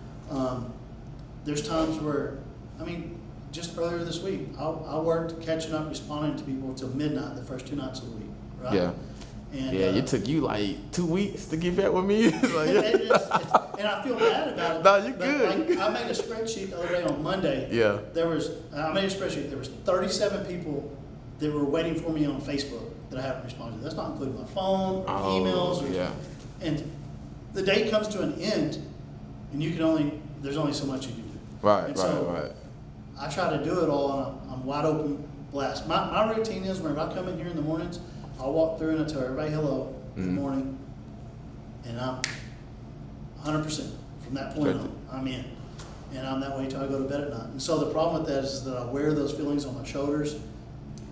There's times where, I mean, just earlier this week, I worked catching up, responding to people until midnight the first 2 nights of the week, right? Yeah. And, Yeah, it took you like 2 weeks to get back with me. Like, and I feel bad about it. No, you but, good. Like, I made a spreadsheet the other day on Monday. Yeah. I made a spreadsheet. There was 37 people that were waiting for me on Facebook that I haven't responded to. That's not including my phone or emails. Or, yeah. And the day comes to an end, and there's only so much you can do. Right, And right, so right. I try to do it all, and I'm wide open blast. My routine is whenever I come in here in the mornings, I'll walk through and I tell everybody hello, good morning, and I'm 100% from that point on. I'm in, and I'm that way till I go to bed at night. And so the problem with that is that I wear those feelings on my shoulders,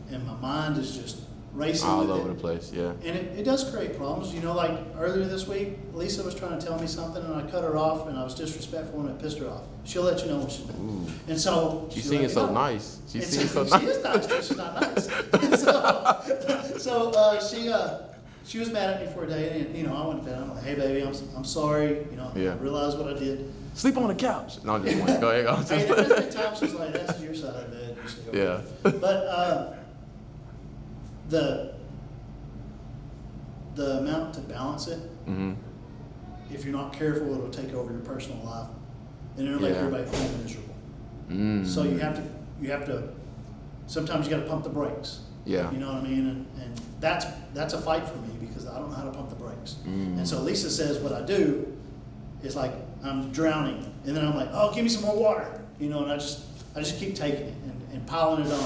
and my mind is just racing All with over it. the place, yeah. And it does create problems. You know, like earlier this week, Lisa was trying to tell me something, and I cut her off, and I was disrespectful, and I pissed her off. She'll let you know when she's done. Ooh. And so She she'll seems let me so know. nice. She And seems so she nice. is nice, but she's not nice. She was mad at me for a day, and you know, I went to bed. I'm like, hey baby, I'm sorry. You know, Yeah. I realized what I did. Sleep on the couch. No, I'm just playing. Go ahead. Go Hey, there's been times she's like, that's your side of the bed. You should go Yeah. But the amount to balance it, Mm-hmm. if you're not careful, it'll take over your personal life, and it'll make Yeah. everybody feel miserable. Mm. So you have to. Sometimes you got to pump the brakes. Yeah. You know what I mean? And that's a fight for me because I don't know how to pump the brakes. Mm. And so Lisa says what I do is like I'm drowning, and then I'm like, oh, give me some more water. You know, and I just keep taking it and piling it on.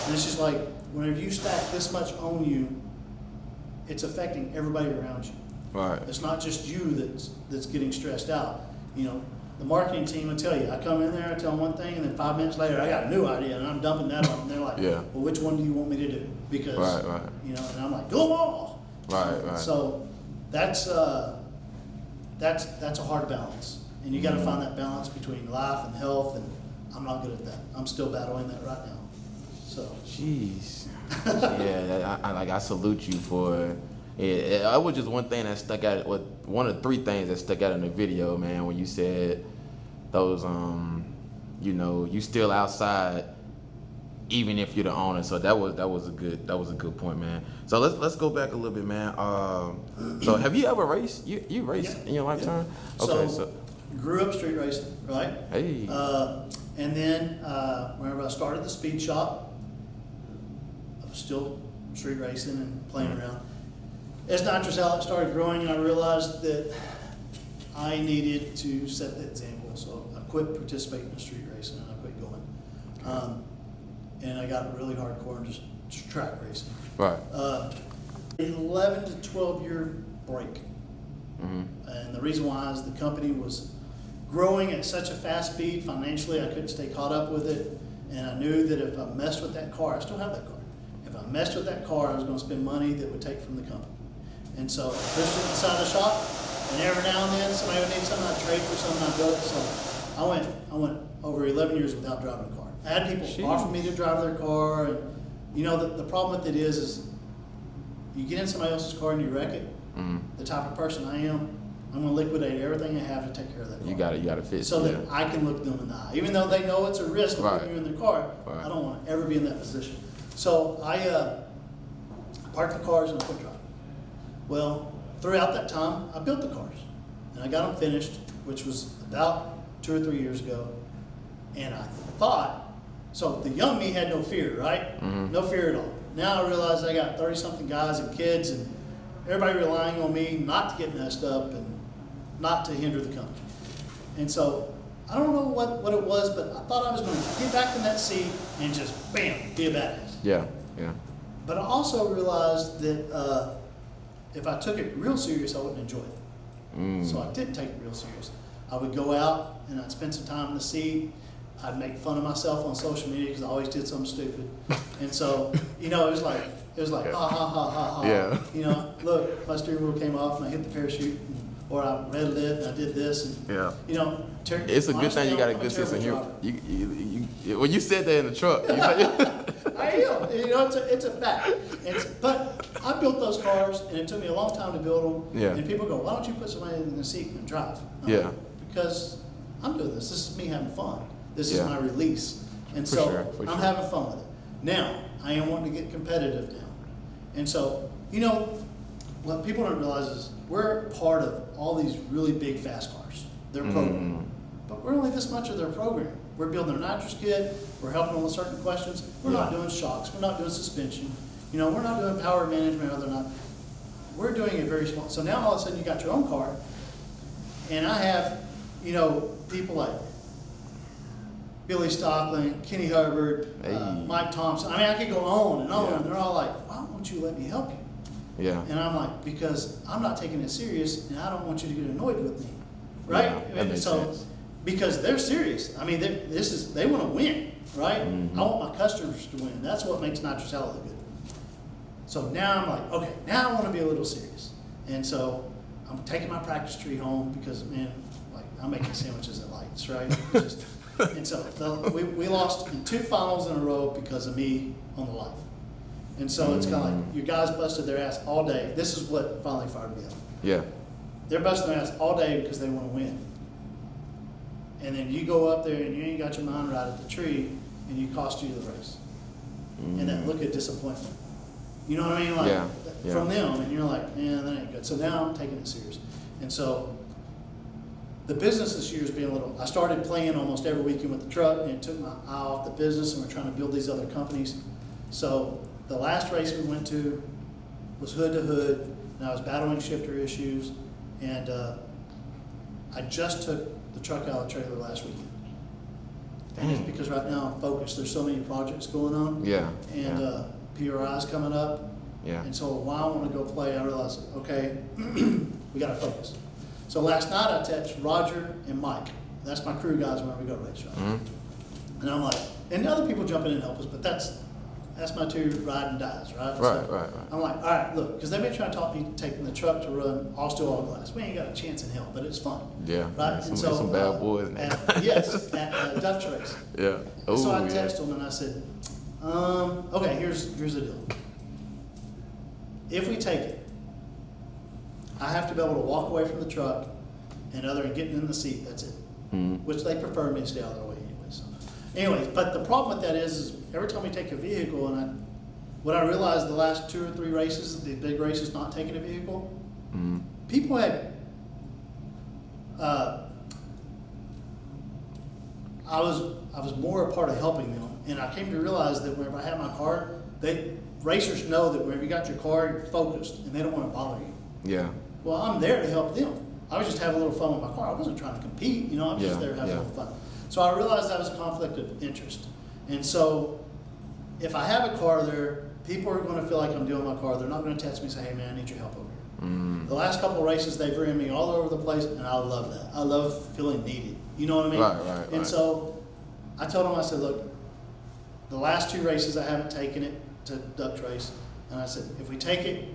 And it's just like whenever you stack this much on you, it's affecting everybody around you. Right. It's not just you that's getting stressed out. You know, the marketing team will tell you, I come in there, I tell them one thing, and then 5 minutes later, I got a new idea, and I'm dumping that on them. They're like, Yeah. well, which one do you want me to do? Because, Right. you know, and I'm like, go all. Right. So that's a hard balance. And you got to find that balance between life and health, and I'm not good at that. I'm still battling that right now. So. Jeez. Yeah, I salute you for it. That was just one thing that stuck out. One of the 3 things that stuck out in the video, man. When you said those, you know, you still outside, even if you're the owner. So that was a good point, man. So let's go back a little bit, man. So have you ever raced? You raced in your lifetime? Yeah. Okay, So grew up street racing, right? Hey. And then whenever I started the speed shop, I was still street racing and playing around. As NitrousOutlet started growing, I realized that I needed to set the example. So I quit participating in street racing and I quit going. And I got really hardcore and just track racing. Right. 11 to 12 year break. Mm-hmm. And the reason why is the company was growing at such a fast speed financially, I couldn't stay caught up with it. And I knew that if I messed with that car, I still have that car. If I messed with that car, I was going to spend money that would take from the company. And so I pushed it inside the shop, and every now and then somebody would need something, I'd trade for something, I'd build it. So I went over 11 years without driving a car. I had people offer me to drive their car, and you know, the problem with it is you get in somebody else's car and you wreck it. Mm-hmm. The type of person I am, I'm going to liquidate everything I have to take care of that car. You gotta fix So it. that I can look them in the eye. Even though they know it's a risk of Right. putting you in their car, Right. I don't want to ever be in that position. So I parked the cars and I quit driving. Well, throughout that time, I built the cars. And I got them finished, which was about 2 or 3 years ago. And I thought, so the young me had no fear, right? Mm-hmm. No fear at all. Now I realize I got 30-something guys and kids and everybody relying on me not to get messed up and not to hinder the company. And so I don't know what it was, but I thought I was going to get back in that seat and just, bam, be a badass. Yeah. But I also realized that if I took it real serious, I wouldn't enjoy it. Mm. So I didn't take it real serious. I would go out and I'd spend some time in the seat. I'd make fun of myself on social media because I always did something stupid. And so, you know, it was like, Yeah. ha, ha, ha, ha, ha. Yeah. You know, look, my steering wheel came off and I hit the parachute and or I red lit and I did this, and Yeah. you know, It's a good thing you got a good sense of humor. When you said that in the truck, you said, I am. You know, it's a fact. But I built those cars, and it took me a long time to build them. Yeah. And people go, "Why don't you put somebody in the seat and drive?" Yeah. Because I'm doing this. This is me having fun. This is Yeah. my release, and For so sure, for I'm sure. having fun with it. Now I am wanting to get competitive now, and so you know what people don't realize is we're part of all these really big fast cars. They're programmed, but we're only this much of their program. We're building their nitrous kit. We're helping them with certain questions. We're not Yeah. doing shocks. We're not doing suspension. You know, we're not doing power management. Other than that, we're doing it very small. So now all of a sudden you got your own car, and I have, you know, people like Billy Stockland, Kenny Hubbard, Hey. Mike Thompson. I mean, I could go on and on, Yeah. and they're all like, "Why won't you let me help you?" yeah. And I'm like, "Because I'm not taking it serious, and I don't want you to get annoyed with me, right?" Yeah, that And makes so, sense. because they're serious. I mean, they want to win, right? I want my customers to win. That's what makes NitrousOutlet look good. So now I'm like, okay, now I want to be a little serious, and so I'm taking my practice tree home because, man, like I'm making sandwiches at Lights, right? It's just, and so we lost in 2 finals in a row because of me on the life. And so it's kind of like your guys busted their ass all day. This is what finally fired me up. Yeah. They're busting their ass all day because they want to win. And then you go up there and you ain't got your mind right at the tree, and you cost you the race. And that look of disappointment. You know what I mean? Like Yeah, yeah. from them, and you're like, man, that ain't good. So now I'm taking it serious. And so the business this year has been a little, I started playing almost every weekend with the truck, and it took my eye off the business, and we're trying to build these other companies. So the last race we went to was hood to hood, and I was battling shifter issues, and I just took the truck out of the trailer last weekend. And it's because right now I'm focused. There's so many projects going on. Yeah. And yeah. PRI's coming up. Yeah. And so while I want to go play, I realized, okay, we got to focus. So last night I texted Roger and Mike. That's my crew guys whenever we go race, right? And I'm like, and other people jump in and help us, but that's my 2 ride and dies, right? Right. I'm like, all right, look, because they've been trying to talk me taking the truck to run all steel, all glass. We ain't got a chance in hell, but it's fun. Yeah. Right? Some, some bad boys now. At Dutch Race. Yeah. And so I Ooh, yeah. texted him and I said, okay, here's the deal. If we take it, I have to be able to walk away from the truck, and other than getting in the seat, that's it. Which they prefer me to stay out of their way anyway. So, anyways, but the problem with that is every time we take a vehicle, and what I realized the last 2 or 3 races, the big races, not taking a vehicle, people had. I was more a part of helping them, and I came to realize that whenever I have my car, racers know that whenever you got your car, you're focused, and they don't want to bother you. Yeah. Well, I'm there to help them. I was just having a little fun with my car. I wasn't trying to compete, you know. I was just Yeah, there having yeah. a little fun. So I realized that was a conflict of interest, and so if I have a car there, people are going to feel like I'm doing my car. They're not going to text me and say, "Hey, man, I need your help over here." The last couple of races, they've ran me all over the place, and I love that. I love feeling needed. You know what I mean? Right. And so I told them, I said, look, the last 2 races I haven't taken it to Dutch Race, and I said, if we take it,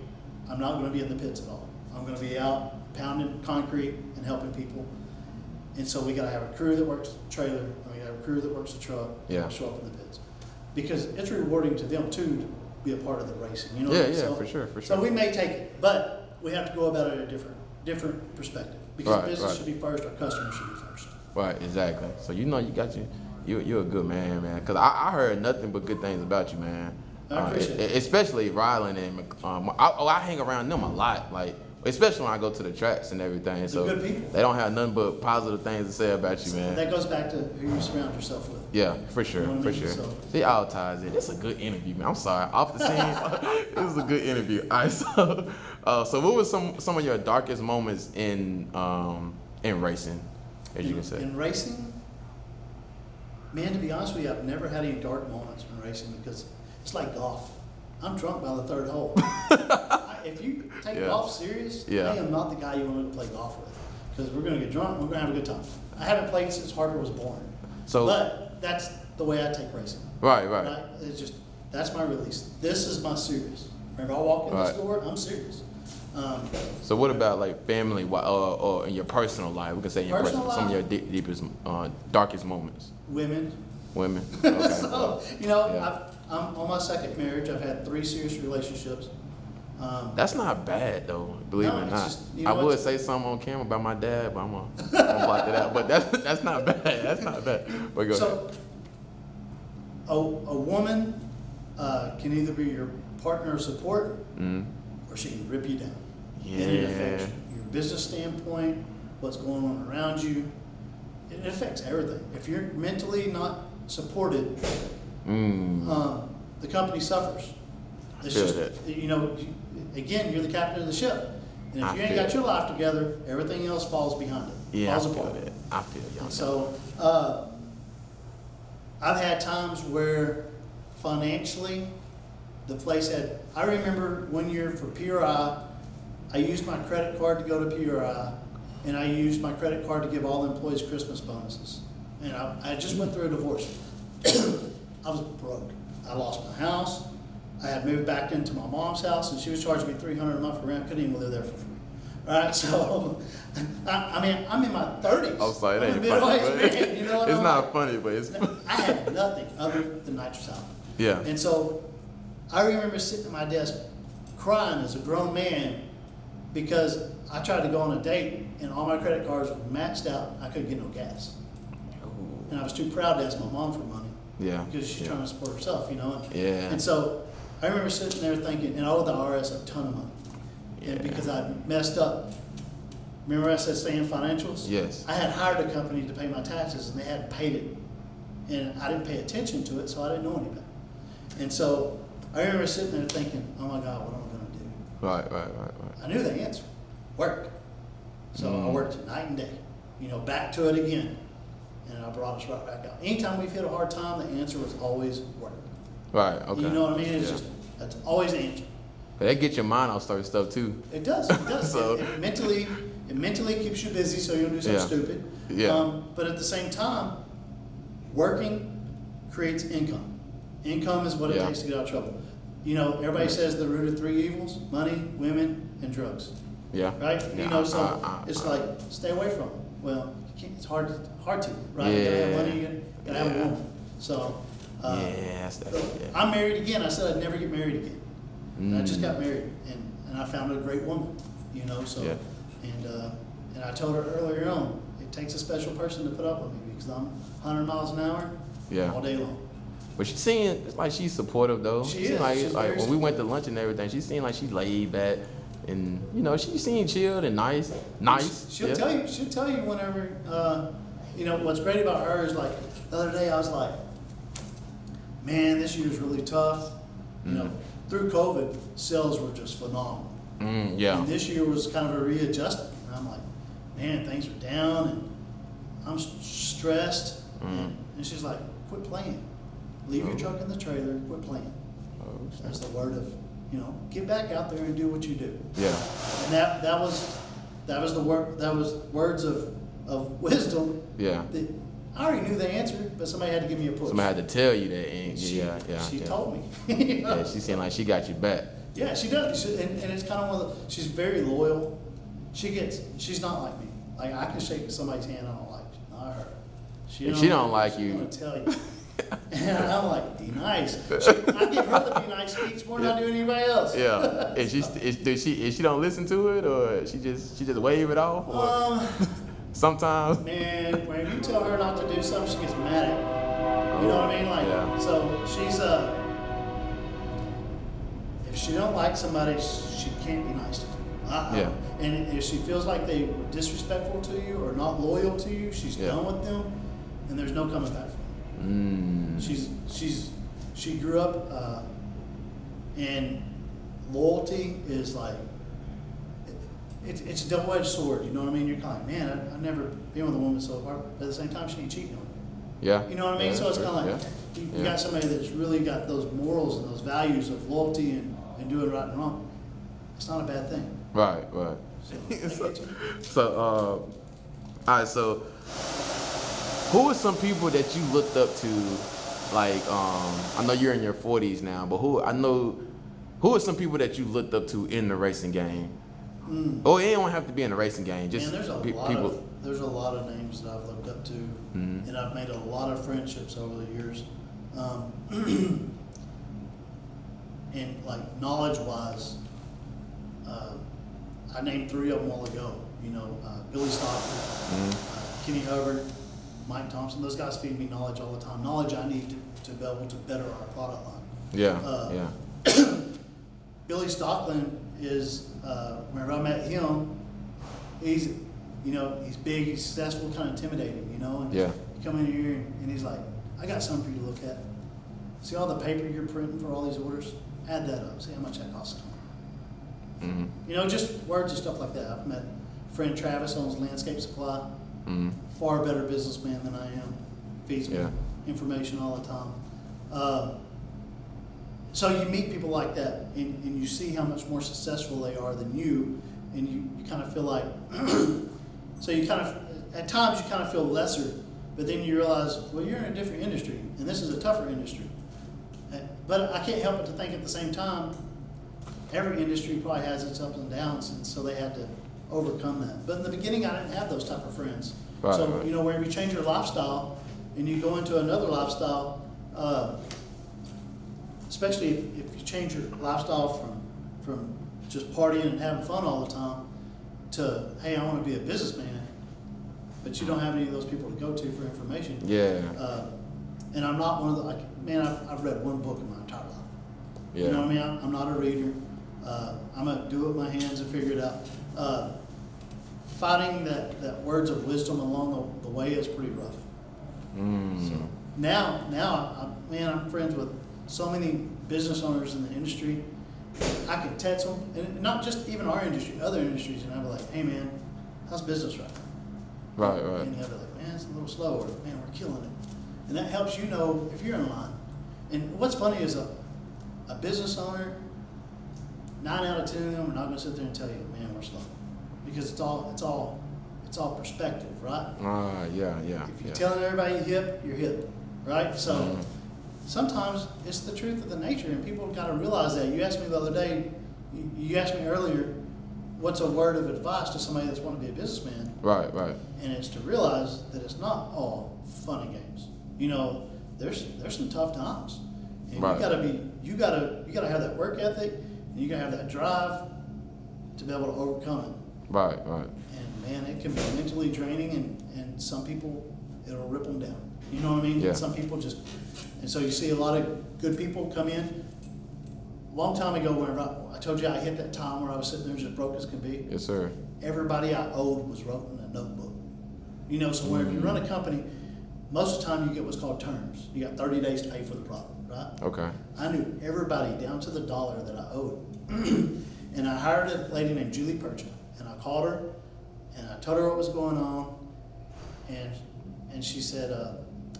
I'm not going to be in the pits at all. I'm going to be out pounding concrete and helping people. And so we got to have a crew that works the trailer, and we got to have a crew that works the truck, Yeah. and show up in the pits. Because it's rewarding to them too to be a part of the racing. You know what Yeah, I mean? yeah, So, for sure. So we may take it, but we have to go about it at a different perspective. Because Right, business right. should be first, our customers should be first. Right, exactly. So you got you're a good man, man. Cause I heard nothing but good things about you, man. I appreciate it. Especially Ryland and I hang around them a lot, like especially when I go to the tracks and everything. They're So good people. they don't have nothing but positive things to say about you, man. That goes back to who you surround yourself with. Yeah, for sure, You know what for I mean? sure. So- See, all ties in. It's a good interview, man. I'm sorry, off the scene, it was a good interview. All right, so what was some of your darkest moments in racing, as you can say? In racing, man, to be honest with you, I've never had any dark moments in racing because it's like golf. I'm drunk by the 3rd hole. If you take Yeah. golf serious, Yeah. I am not the guy you want to play golf with because we're going to get drunk. We're going to have a good time. I haven't played since Harper was born, So but that's the way I take racing. right. It's just that's my release. This is my serious. Whenever I walk in this Right. door, I'm serious. So what about like family, or in your personal life? We can say in your Personal some of your life? deepest, darkest moments. Women. Women. Okay. So, you know, Yeah. I'm on my second marriage. I've had 3 serious relationships. That's not bad though, believe No, it or it's not. just, you know I would what? say something on camera about my dad, but I'm gonna block it out. But that's not bad. That's not bad. But go ahead. So, a woman can either be your partner of support, or she can rip you down. And it affects your business standpoint, what's going on around you. It affects everything. If you're mentally not supported, the company suffers. It's Feel just, that. you know, again, you're the captain of the ship. And if I you ain't feel got your life together, everything else falls behind it. Yeah, I falls feel apart. that. I feel y'all. And so, I've had times where financially, the place had, I remember one year for PRI, I used my credit card to go to PRI, and I used my credit card to give all the employees Christmas bonuses. And I just went through a divorce. I was broke. I lost my house. I had moved back into my mom's house, and she was charging me $300 a month for rent. I couldn't even live there for free. All right, so I mean, I'm in my 30s. I was like, I'm that a ain't funny. middle-aged But man, you know what it's I'm not like? funny, but it's. I had nothing other than NitrousOutlet. Yeah. And so I remember sitting at my desk crying as a grown man because I tried to go on a date and all my credit cards were maxed out. I couldn't get no gas. And I was too proud to ask my mom for money. Yeah. Because she's Yeah. trying to support herself, you know. Yeah. And so I remember sitting there thinking, and I owed the IRS a ton of money. And because I messed up. Remember I said stay in financials? Yes. I had hired a company to pay my taxes and they hadn't paid it. And I didn't pay attention to it, so I didn't know any better. And so I remember sitting there thinking, oh my God, what am I going to do? Right. I knew the answer, work. So I worked night and day, you know, back to it again. And I brought us right back out. Anytime we've hit a hard time, the answer was always work. Right. Okay. You know what I mean? It's Yeah. just, that's always the answer. But that gets your mind off certain stuff too. It does, it does. So- It mentally keeps you busy so you don't do something Yeah. stupid. Yeah. But at the same time, working creates income. Income is what it Yeah. takes to get out of trouble. You know, everybody says the root of 3 evils: money, women, and drugs. Yeah. Right? Yeah, You know, so it's it's like stay away from them. Well, you can't, it's hard to, right? You gotta have Yeah. money, you gotta have a Yeah. woman. So, Yes, that's yeah. I'm married again. I said I'd never get married again. And I just Mm. got married, and I found a great woman. You know, so Yeah. and I told her earlier on, it takes a special person to put up with me because I'm 100 miles an hour Yeah. all day long. But she seemed it's like she's supportive though. She seemed is. like She's like very when we went to lunch and everything, she seemed like she laid back and you know, she seemed chilled and nice. She'll Yeah. tell you. She'll tell you whenever. You know what's great about her is like the other day I was like, man, this year's really tough. You know, through COVID, sales were just phenomenal. Yeah. And this year was kind of a readjustment. And I'm like, man, things are down and I'm stressed. And she's like, quit playing. Leave your truck in the trailer, quit playing. Oh, That's the word of, you know, get back out there and do what you do. yeah. And that was the word, that was words of wisdom. Yeah. That I already knew the answer, but somebody had to give me a push. Somebody had to tell you that and She yeah. told me. You know? Yeah, she seemed like she got you back. Yeah, she does. And it's kind of one of the, she's very loyal. She's not like me. Like I can shake somebody's hand, I don't like it. Not her. If she don't like you. She's gonna tell you. And I'm like, be nice. I give her the be nice speech more than I do anybody else. Yeah. And she don't listen to it or she just wave it off or sometimes. Man, when you tell her not to do something, she gets mad at you. You know what I mean? Like, Yeah. so she's if she don't like somebody, she can't be nice to them. Yeah. And if she feels like they were disrespectful to you or not loyal to you, she's Yeah. done with them, and there's no coming back from them. She grew up, and loyalty is like it's a double-edged sword. You know what I mean? You're kind of like, man, I've never been with a woman so far, but at the same time, she ain't cheating on me. Yeah. You know what I mean? Yeah, So it's sure. kind of like you got somebody that's really got those morals and those values of loyalty and doing right and wrong. It's not a bad thing. Right. So, I get you. So, all right. So, who are some people that you looked up to? Like, I know you're in your 40s now, but who are some people that you looked up to in the racing game? Or it don't have to be in a racing game. Just Man, there's a people. there's a lot of names that I've looked up to, Mhm. and I've made a lot of friendships over the years. And like knowledge-wise, I named 3 of them a while ago. You know, Billy Stockton, Kenny Hubbard, Mike Thompson. Those guys feed me knowledge all the time. Knowledge I need to be able to better our product line. Yeah, yeah. Billy Stockton is, whenever I met him, he's, you know, he's big, he's successful, kind of intimidating, you know? And Yeah. you come in here and he's like, I got something for you to look at. See all the paper you're printing for all these orders? Add that up. See how much that costs. You know, just words and stuff like that. I've met friend Travis, owns Landscape Supply. Far better businessman than I am. Feeds me Yeah. information all the time. So you meet people like that, and you see how much more successful they are than you, and you kind of feel like, so you kind of, at times you kind of feel lesser, but then you realize, well, you're in a different industry, and this is a tougher industry. But I can't help but to think at the same time, every industry probably has its ups and downs, and so they had to overcome that. But in the beginning, I didn't have those type of friends. Right, So, right. you know, whenever you change your lifestyle and you go into another lifestyle, especially if you change your lifestyle from just partying and having fun all the time to, hey, I want to be a businessman, but you don't have any of those people to go to for information. Yeah. And I'm not one of the, like, man, I've read one book in my entire life. Yeah. You know what I mean? I'm not a reader. I'm going to do it with my hands and figure it out. Finding that words of wisdom along the way is pretty rough. So now, I'm friends with so many business owners in the industry. I could text them, and not just even our industry, other industries, and I'd be like, hey man, how's business right now? Right, right. And they'll be like, man, it's a little slow, or man, we're killing it. And that helps you know if you're in line. And what's funny is a business owner, 9 out of 10 of them are not going to sit there and tell you, man, we're slow, because it's all perspective, right? Yeah, yeah. If you're Yeah. telling everybody you're hip, right? So sometimes it's the truth of the nature, and people got to realize that. You asked me the other day, you asked me earlier, what's a word of advice to somebody that's want to be a businessman? Right, right. And it's to realize that it's not all fun and games. You know, there's some tough times, and Right. you gotta have that work ethic, and you gotta have that drive to be able to overcome it. Right, right. And man, it can be mentally draining, and some people it'll rip them down. You know what I mean? Yeah. Some people just, and so you see a lot of good people come in. A long time ago, whenever I told you I hit that time where I was sitting there just broke as can be. Yes, sir. Everybody I owed was wrote in a notebook. You know, so whenever you run a company, most of the time you get what's called terms. You got 30 days to pay for the product, right? Okay. I knew everybody down to the dollar that I owed. And I hired a lady named Julie Percha, and I called her, and I told her what was going on, and she said,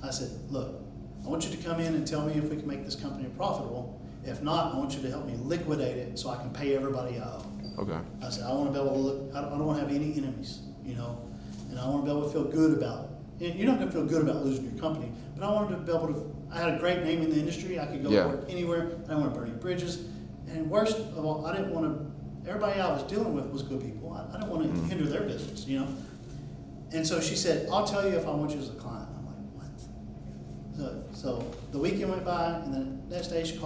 I said, look, I want you to come in and tell me if we can make this company profitable. If not, I want you to help me liquidate it so I can pay everybody I owe. Okay. I said, I want to be able to look, I don't want to have any enemies, you know, and I want to be able to feel good about it. And you're not going to feel good about losing your company, but I wanted to be able to, I had a great name in the industry. I could go Yeah. work anywhere. I didn't want to burn any bridges. And worst of all, I didn't want to, everybody I was dealing with was good people. I didn't want to hinder their business, you know. And so she said, I'll tell you if I want you as a client. I'm like, what? So the weekend went by, and then the next day she called